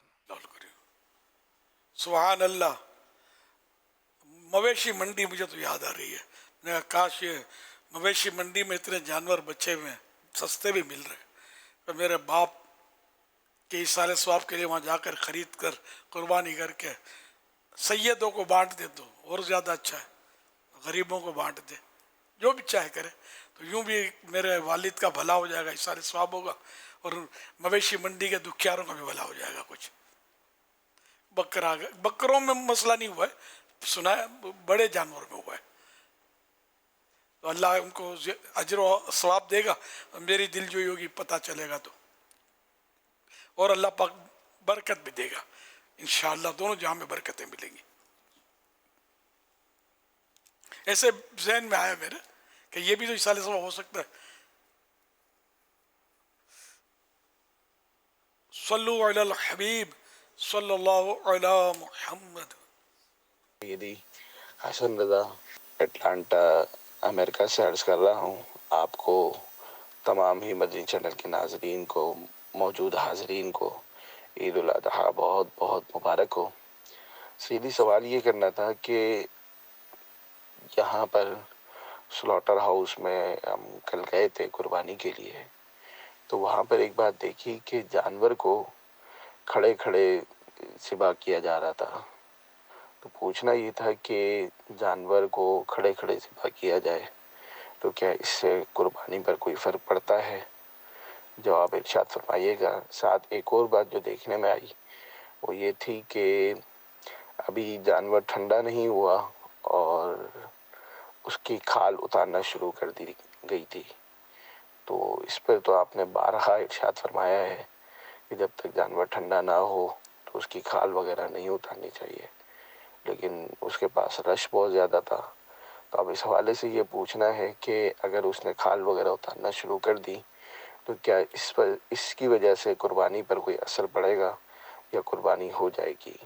سبحان اللہ. مویشی منڈی مجھے تو یاد آ رہی ہے, میں کہا کاش یہ مویشی منڈی میں اتنے جانور بچے ہوئے ہیں, سستے بھی مل رہے, تو میرے باپ کے ایصال ثواب کے لیے وہاں جا کر خرید کر قربانی کر کے سیدوں کو بانٹ دے تو اور زیادہ اچھا ہے, غریبوں کو بانٹ دے, جو بھی چاہے کرے. تو یوں بھی میرے والد کا بھلا ہو جائے گا, ایصال ثواب ہوگا, اور مویشی منڈی کے دکھیاروں کا بھی بھلا ہو جائے گا. کچھ بکروں میں مسئلہ نہیں ہوا ہے, سنا ہے بڑے جانور میں ہوا ہے. تو اللہ ان کو اجر و ثواب دے گا, میری دل جوئی ہوگی پتہ چلے گا تو, اور اللہ پاک برکت بھی دے گا انشاءاللہ. دونوں جہاں میں برکتیں ملیں گی. ایسے ذہن میں آیا میرے کہ یہ بھی تو ایصال ثواب ہو سکتا ہے. صلو علی الحبیب صلی اللہ علی محمد. سیدی حسن رضا اٹلانٹا امریکہ سے عرض کر رہا ہوں آپ کو, تمام ہی مدنی چینل کے ناظرین کو, موجود حاضرین کو عید الاضحیٰ بہت بہت مبارک ہو. سیدھی سوال یہ کرنا تھا کہ یہاں پر سلاٹر ہاؤس میں ہم کل گئے تھے قربانی کے لیے، تو وہاں پر ایک بات دیکھی کہ جانور کو کھڑے کھڑے ذبح کیا جا رہا تھا. تو پوچھنا یہ تھا کہ جانور کو کھڑے کھڑے ذبح کیا جائے تو کیا اس سے قربانی پر کوئی فرق پڑتا ہے؟ جواب ارشاد فرمائیے گا. ساتھ ایک اور بات جو دیکھنے میں آئی وہ یہ تھی کہ ابھی جانور ٹھنڈا نہیں ہوا اور اس کی کھال اتارنا شروع کر دی گئی تھی. تو اس پر تو آپ نے بارہا ارشاد فرمایا ہے کہ جب تک جانور ٹھنڈا نہ ہو تو اس کی کھال وغیرہ نہیں اتارنی چاہیے، لیکن اس کے پاس رش بہت زیادہ تھا. تو اب اس حوالے سے یہ پوچھنا ہے کہ اگر اس نے کھال وغیرہ اتارنا شروع کر دی تو کیا اس کی وجہ سے قربانی پر کوئی اثر پڑے گا یا قربانی ہو جائے گی؟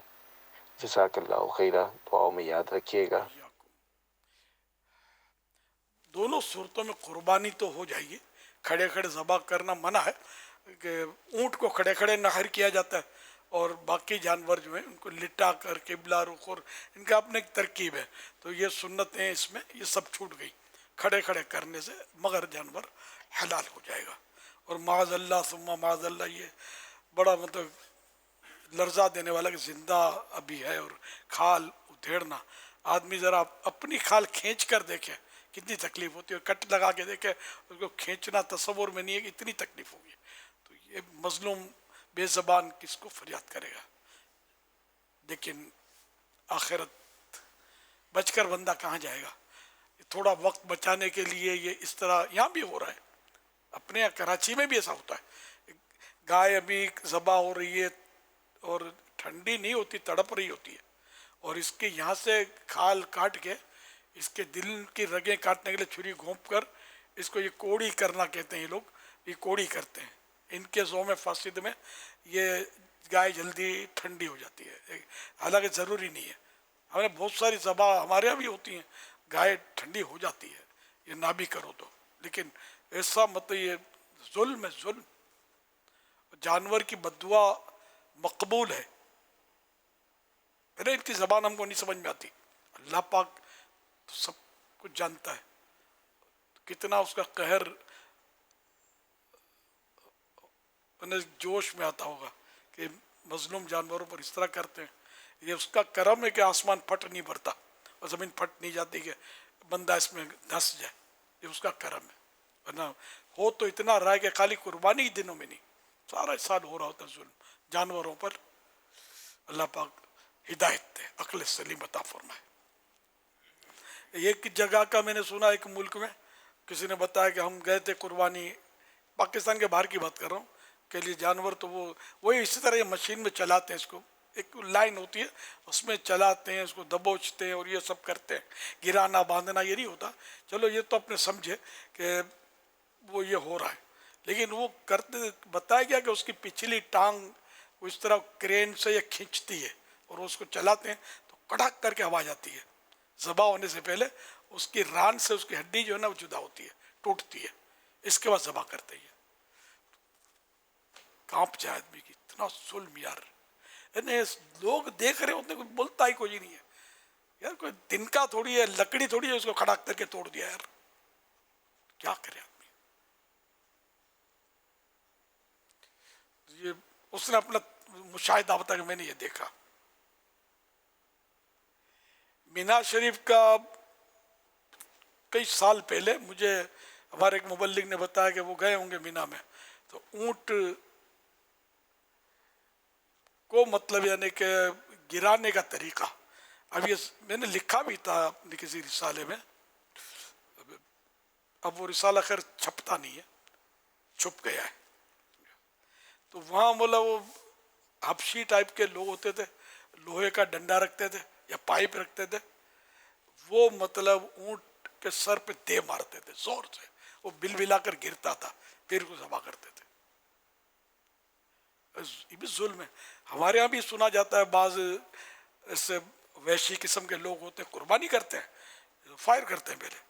جزاک اللہ خیرہ، دعاؤں میں یاد رکھیے گا. دونوں صورتوں میں قربانی تو ہو جائے گی. کھڑے کھڑے ذبح کرنا منع ہے کہ اونٹ کو کھڑے کھڑے نہر کیا جاتا ہے اور باقی جانور جو ہیں ان کو لٹا کر قبلہ رخ، اور ان کا اپنے ایک ترکیب ہے. تو یہ سنتیں اس میں یہ سب چھوٹ گئی کھڑے کھڑے کرنے سے، مگر جانور حلال ہو جائے گا. اور معاذ اللہ ثم معاذ اللہ، یہ بڑا مطلب لرزہ دینے والا کہ زندہ ابھی ہے اور کھال ادھیڑنا. آدمی ذرا اپنی کھال کھینچ کر دیکھے کتنی تکلیف ہوتی ہے، کٹ لگا کے دیکھے اس کو کھینچنا تصور میں نہیں ہے کہ اتنی تکلیف ہوگی. تو یہ مظلوم بے زبان کس کو فریاد کرے گا؟ لیکن آخرت بچ کر بندہ کہاں جائے گا؟ تھوڑا وقت بچانے کے لیے یہ اس طرح یہاں بھی ہو رہا ہے، اپنے یہاں کراچی میں بھی ایسا ہوتا ہے. گائے ابھی ذبح ہو رہی ہے اور ٹھنڈی نہیں ہوتی، تڑپ رہی ہوتی ہے، اور اس کے یہاں سے کھال کاٹ کے اس کے دل کی رگیں کاٹنے کے لیے چھری گھونپ کر اس کو یہ کوڑی کرنا کہتے ہیں. یہ لوگ یہ کوڑی کرتے ہیں. ان کے زوم فاسد میں یہ گائے جلدی ٹھنڈی ہو جاتی ہے، حالانکہ ضروری نہیں ہے. ہمیں بہت ساری ذبح ہمارے یہاں بھی ہوتی ہیں، گائے ٹھنڈی ہو جاتی ہے یہ نہ بھی کرو تو. لیکن ایسا مطلب یہ ظلم ہے، ظلم. جانور کی بددعا مقبول ہے. ان کی زبان ہم کو نہیں سمجھ میں آتی. اللہ پاک تو سب کچھ جانتا ہے، کتنا اس کا قہر جوش میں آتا ہوگا کہ مظلوم جانوروں پر اس طرح کرتے ہیں. یہ اس کا کرم ہے کہ آسمان پھٹ نہیں بھرتا اور زمین پھٹ نہیں جاتی کہ بندہ اس میں دھنس جائے. یہ اس کا کرم ہے. ورنہ ہو تو اتنا رہا ہے کہ خالی قربانی کے دنوں میں نہیں، سارا سال ہو رہا ہوتا ظلم جانوروں پر. اللہ پاک ہدایت دے، عقل سلیم عطا فرمائے. ایک جگہ کا میں نے سنا، ایک ملک میں کسی نے بتایا کہ ہم گئے تھے قربانی، پاکستان کے باہر کی بات کر رہا ہوں، کے لیے جانور تو وہی اسی طرح یہ مشین میں چلاتے ہیں. اس کو ایک لائن ہوتی ہے اس میں چلاتے ہیں، اس کو دبوچتے ہیں اور یہ سب کرتے ہیں. گرانا باندھنا یہ نہیں ہوتا. چلو یہ تو اپنے سمجھے کہ وہ یہ ہو رہا ہے، لیکن وہ کرتے بتایا گیا کہ اس کی پچھلی ٹانگ وہ اس طرح کرین سے یہ کھینچتی ہے اور اس کو چلاتے ہیں تو کڑک کر کے آواز آتی ہے. ذبح ہونے سے پہلے اس کی ران سے اس کی ہڈی جو ہے نا وہ جدا ہوتی ہے، ٹوٹتی ہے. اس کے بعد ذبح کرتے ہیں. کانپ جائے آدمی کی، اتنا ظلم یار. لوگ دیکھ رہے ہوتے ہیں، کوئی بولتا ہی کوئی نہیں ہے یار. کوئی دن کا تھوڑی ہے، لکڑی تھوڑی ہے اس کو کھڑا کر کے توڑ دیا یار. کیا کرے آدمی؟ یہ اس نے اپنا مشاہدہ بتا کہ میں نے یہ دیکھا. مینا شریف کا کئی سال پہلے مجھے ہمارے ایک مبلغ نے بتایا کہ وہ گئے ہوں گے مینا میں، تو اونٹ کو مطلب یعنی کہ گرانے کا طریقہ، اب یہ میں نے لکھا بھی تھا اپنے کسی رسالے میں، اب وہ رسالہ خیر چھپتا نہیں ہے، چھپ گیا ہے. تو وہاں مولا وہ حبشی ٹائپ کے لوگ ہوتے تھے، لوہے کا ڈنڈا رکھتے تھے یا پائپ رکھتے تھے، وہ مطلب اونٹ کے سر پہ دے مارتے تھے زور سے، وہ بل بلا کر گرتا تھا، پھر کو ذبح کرتے تھے. یہ بھی ظلم ہے. ہمارے ہاں بھی سنا جاتا ہے بعض ایسے وحشی قسم کے لوگ ہوتے ہیں، قربانی کرتے ہیں، فائر کرتے ہیں، پہلے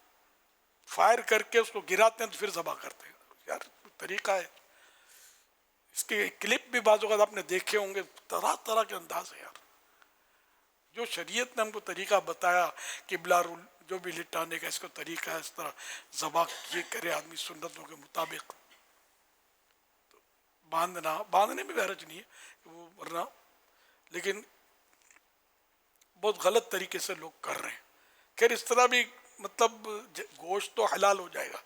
فائر کر کے اس کو گراتے ہیں تو پھر ذبح کرتے ہیں. یار طریقہ ہے اس کے کلپ بھی بعض اوقات آپ نے دیکھے ہوں گے، طرح طرح کے انداز ہے یار. جو شریعت نے ہم کو طریقہ بتایا کہ بلار جو بھی لٹانے کا اس کو طریقہ ہے، اس طرح ذبح یہ کرے آدمی سنتوں کے مطابق. باندھنے میں بھی حرج نہیں ہے کہ وہ ورنہ، لیکن بہت غلط طریقے سے لوگ کر رہے ہیں. خیر اس طرح بھی مطلب گوشت تو حلال ہو جائے گا،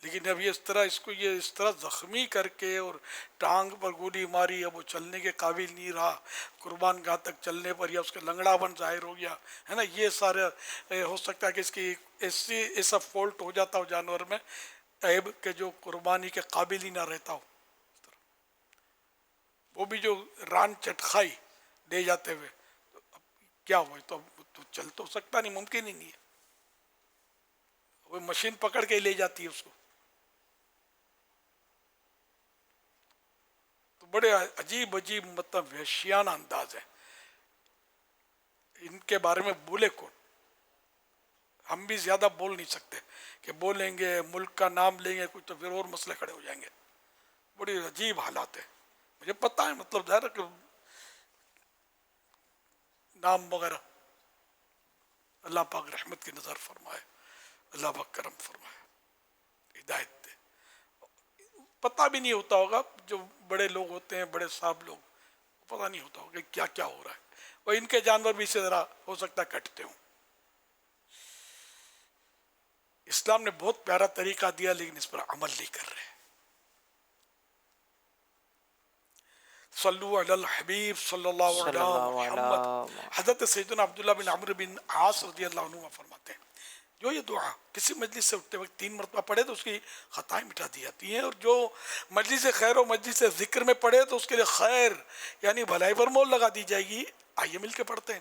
لیکن اب یہ اس کو اس طرح زخمی کر کے اور ٹانگ پر گولی ماری، اب وہ چلنے کے قابل نہیں رہا، قربان گاہ تک چلنے پر یا اس کا لنگڑا بن ظاہر ہو گیا ہے نا. یہ سارے ہو سکتا ہے کہ اس کی ایسا فالٹ ہو جاتا ہو جانور میں، عیب کہ جو قربانی کے قابل ہی نہ رہتا ہو. وہ بھی جو ران چٹخائی لے جاتے ہوئے کیا ہوا، تو چل تو سکتا نہیں، ممکن ہی نہیں ہے. وہ مشین پکڑ کے لے جاتی ہے اس کو. تو بڑے عجیب عجیب مطلب وحشیانہ انداز ہے. ان کے بارے میں بولے کون؟ ہم بھی زیادہ بول نہیں سکتے کہ بولیں گے ملک کا نام لیں گے کچھ تو پھر اور مسئلے کھڑے ہو جائیں گے. بڑی عجیب حالات ہیں. مجھے پتہ ہے مطلب ظاہر ہے کہ نام وغیرہ، اللہ پاک رحمت کی نظر فرمائے، اللہ پاک کرم فرمائے، ہدایت دے. پتہ بھی نہیں ہوتا ہوگا، جو بڑے لوگ ہوتے ہیں، بڑے صاحب لوگ، پتہ نہیں ہوتا ہوگا کیا کیا ہو رہا ہے. اور ان کے جانور بھی اسی طرح ہو سکتا ہے کٹتے ہوں. اسلام نے بہت پیارا طریقہ دیا لیکن اس پر عمل نہیں کر رہے. صلو علی الحبیب صلی اللہ علیہ محمد. حضرت سیدنا عبداللہ بن عمرو بن عاص رضی اللہ عنہ فرماتے ہیں جو یہ دعا کسی مجلس سے اٹھتے وقت 3 مرتبہ پڑھے تو اس کی خطائیں مٹا دی جاتی ہیں، اور جو مجلس خیر و مجلس ذکر میں پڑھے تو اس کے لیے خیر یعنی بھلائی پر مول لگا دی جائے گی. آئیے مل کے پڑھتے ہیں.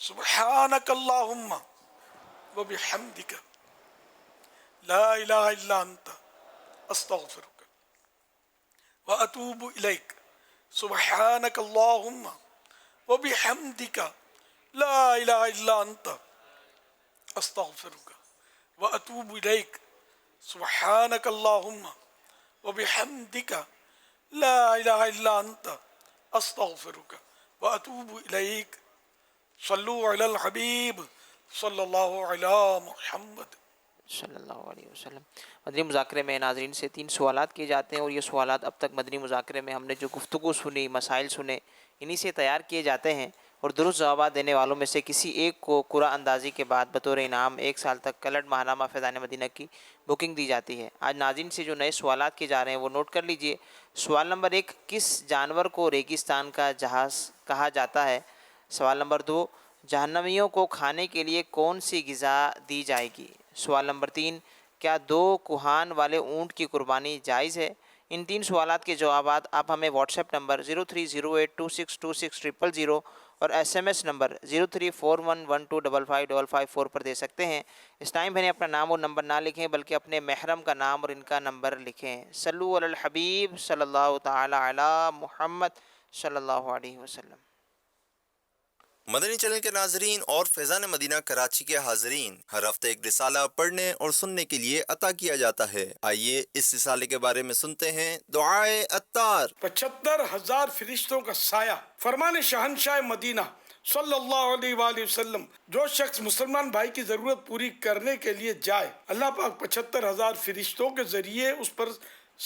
سبحانک اللہم و بحمدک لا الہ الا انت استغفرک و اتوب الیک. سبحانک اللہم و بحمدک لا الہ الا انت استغفرک و اتوب الیک. سبحانک اللہم و بحمدک لا الہ الا انت استغفرک و اتوب الیک. صلو علی الحبیب صلی اللہ علی محمد صلی اللہ علیہ وسلم. مدنی مذاکرے میں ناظرین سے 3 سوالات کیے جاتے ہیں، اور یہ سوالات اب تک مدنی مذاکرے میں ہم نے جو گفتگو سنی، مسائل سنے، انہی سے تیار کیے جاتے ہیں، اور درست جوابات دینے والوں میں سے کسی ایک کو قرعہ اندازی کے بعد بطور انعام 1 سال تک کلٹ ماہنامہ فیضان مدینہ کی بکنگ دی جاتی ہے. آج ناظرین سے جو نئے سوالات کیے جا رہے ہیں وہ نوٹ کر لیجئے. سوال نمبر 1، کس جانور کو ریگستان کا جہاز کہا جاتا ہے؟ سوال نمبر 2، جہنمیوں کو کھانے کے لیے کون سی غذا دی جائے گی؟ سوال نمبر 3، کیا 2 کوہان والے اونٹ کی قربانی جائز ہے؟ ان 3 سوالات کے جوابات آپ ہمیں واٹس ایپ نمبر 0308262600 اور SMS نمبر 0341125555 پر دے سکتے ہیں. اس ٹائم میں نے اپنا نام اور نمبر نہ لکھیں بلکہ اپنے محرم کا نام اور ان کا نمبر لکھیں. صلو علی الحبیب صلی اللہ تعالی علی محمد صلی اللہ علیہ وسلم. مدنی چینل کے ناظرین اور فیضان مدینہ کراچی کے حاضرین، ہر ہفتے ایک رسالہ پڑھنے اور سننے کے لیے عطا کیا جاتا ہے. آئیے اس رسالے کے بارے میں سنتے ہیں. دعائے عطار. 75,000 فرشتوں کا سایہ. فرمان شہنشاہ مدینہ صلی اللہ علیہ وآلہ وسلم، جو شخص مسلمان بھائی کی ضرورت پوری کرنے کے لیے جائے، اللہ پاک 75,000 فرشتوں کے ذریعے اس پر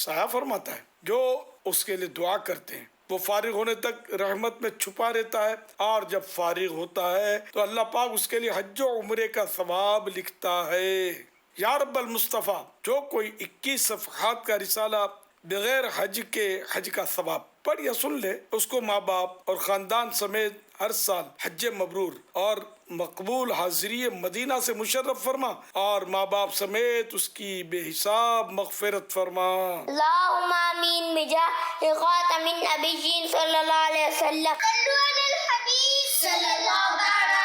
سایہ فرماتا ہے جو اس کے لیے دعا کرتے ہیں. وہ فارغ ہونے تک رحمت میں چھپا رہتا ہے، اور جب فارغ ہوتا ہے تو اللہ پاک اس کے لیے حج و عمرے کا ثواب لکھتا ہے. یا رب المصطفیٰ، جو کوئی 21 صفحات کا رسالہ بغیر حج کے حج کا ثواب پڑھ یا سن لے، اس کو ماں باپ اور خاندان سمیت ہر سال حج مبرور اور مقبول حاضری مدینہ سے مشرف فرما، اور ماں باپ سمیت اس کی بے حساب مغفرت فرما. اللہم آمین بجاہ خاتم النبیین صلی اللہ علیہ وسلم. صلو علی الحبیب صلی اللہ علی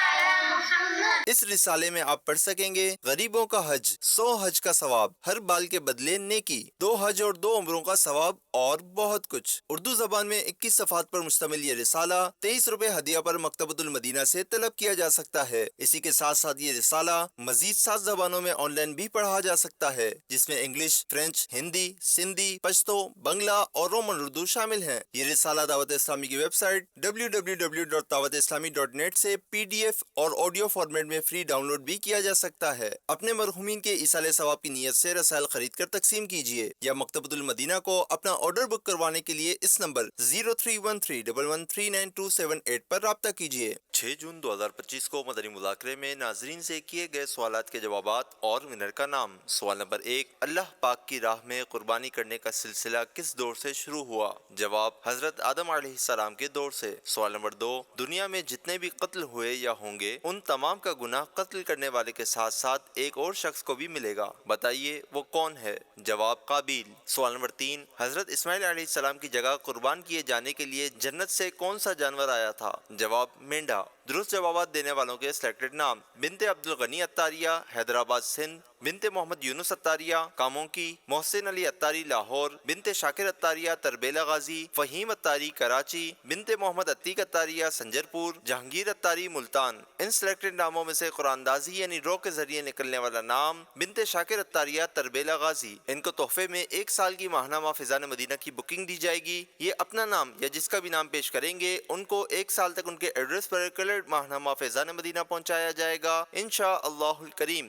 محمد. اس رسالے میں آپ پڑھ سکیں گے غریبوں کا حج، 100 حج کا ثواب، ہر بال کے بدلے نیکی، 2 حج اور 2 عمروں کا ثواب اور بہت کچھ۔ اردو زبان میں 21 صفحات پر مشتمل یہ رسالہ 23 روپے ہدیہ پر مکتبۃ المدینہ سے طلب کیا جا سکتا ہے۔ اسی کے ساتھ ساتھ یہ رسالہ مزید 7 زبانوں میں آن لائن بھی پڑھا جا سکتا ہے، جس میں انگلش، فرینچ، ہندی، سندھی، پشتو، بنگلہ اور رومن اردو شامل ہیں۔ یہ رسالہ دعوت اسلامی کی ویب سائٹ www.dawatislami.net سے PDF اور آڈیو فارمیٹ میں فری ڈاؤن لوڈ بھی کیا جا سکتا ہے۔ اپنے مرحومین کے ایصال ثواب کی نیت سے رسائل خرید کر تقسیم کیجیے یا مکتبۃ المدینہ کو اپنا آرڈر بک کروانے کے لیے اس نمبر 0313113928 پر رابطہ کیجیے۔ 6 جون 2025 کو مدنی مذاکرے میں ناظرین سے کیے گئے سوالات کے جوابات اور ونر کا نام۔ سوال نمبر 1، اللہ پاک کی راہ میں قربانی کرنے کا سلسلہ کس دور سے شروع ہوا؟ جواب، حضرت آدم علیہ السلام کے دور سے۔ سوال نمبر 2، دنیا میں جتنے بھی قتل ہوئے یا ہوں گے ان تمام کا گناہ قتل کرنے والے کے ساتھ ساتھ ایک اور شخص کو بھی ملے گا، بتائیے وہ کون ہے؟ جواب، قابیل۔ سوال نمبر 3، حضرت اسماعیل علیہ السلام کی جگہ قربان کیے جانے کے لیے جنت سے کون سا جانور آیا تھا؟ جواب، مینڈھا۔ درست جوابات دینے والوں کے سلیکٹڈ نام: بنت عبدالغنی عطاریہ، حیدرآباد سندھ، بنت محمد یونس عطاریہ، کامونکی، محسن علی عطاری، لاہور، بنت شاکر عطاریہ، تربیلا غازی، فہیم عطاری، کراچی، بنت محمد عتیق عطاریہ، سنجر پور، جہانگیر عطاری، ملتان۔ ان سلیکٹڈ ناموں میں سے قرآن اندازی یعنی رو کے ذریعے نکلنے والا نام بنت شاکر عطاریہ، تربیلا غازی۔ ان کو تحفے میں 1 سال کی ماہنامہ فیضان مدینہ کی بکنگ دی جائے گی۔ یہ اپنا نام یا جس کا بھی نام پیش کریں گے ان کو 1 سال تک ان کے ایڈریس پر کلرڈ ماہنامہ فیضان مدینہ پہنچایا جائے گا انشاءاللہ الکریم۔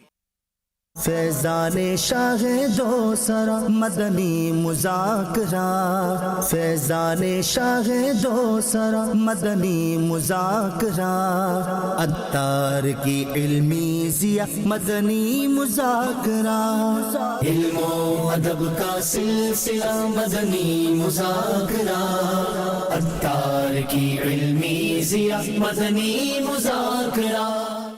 فیضان شاہ دو سرا مدنی مذاکرہ، فیضان شاہ دو سرا مدنی مذاکرہ، عطار کی علمی ضیاء مدنی مذاکرہ، علم و ادب کا سلسلہ مدنی مذاکرہ، عطار کی علمی ضیاء مدنی مذاکرہ۔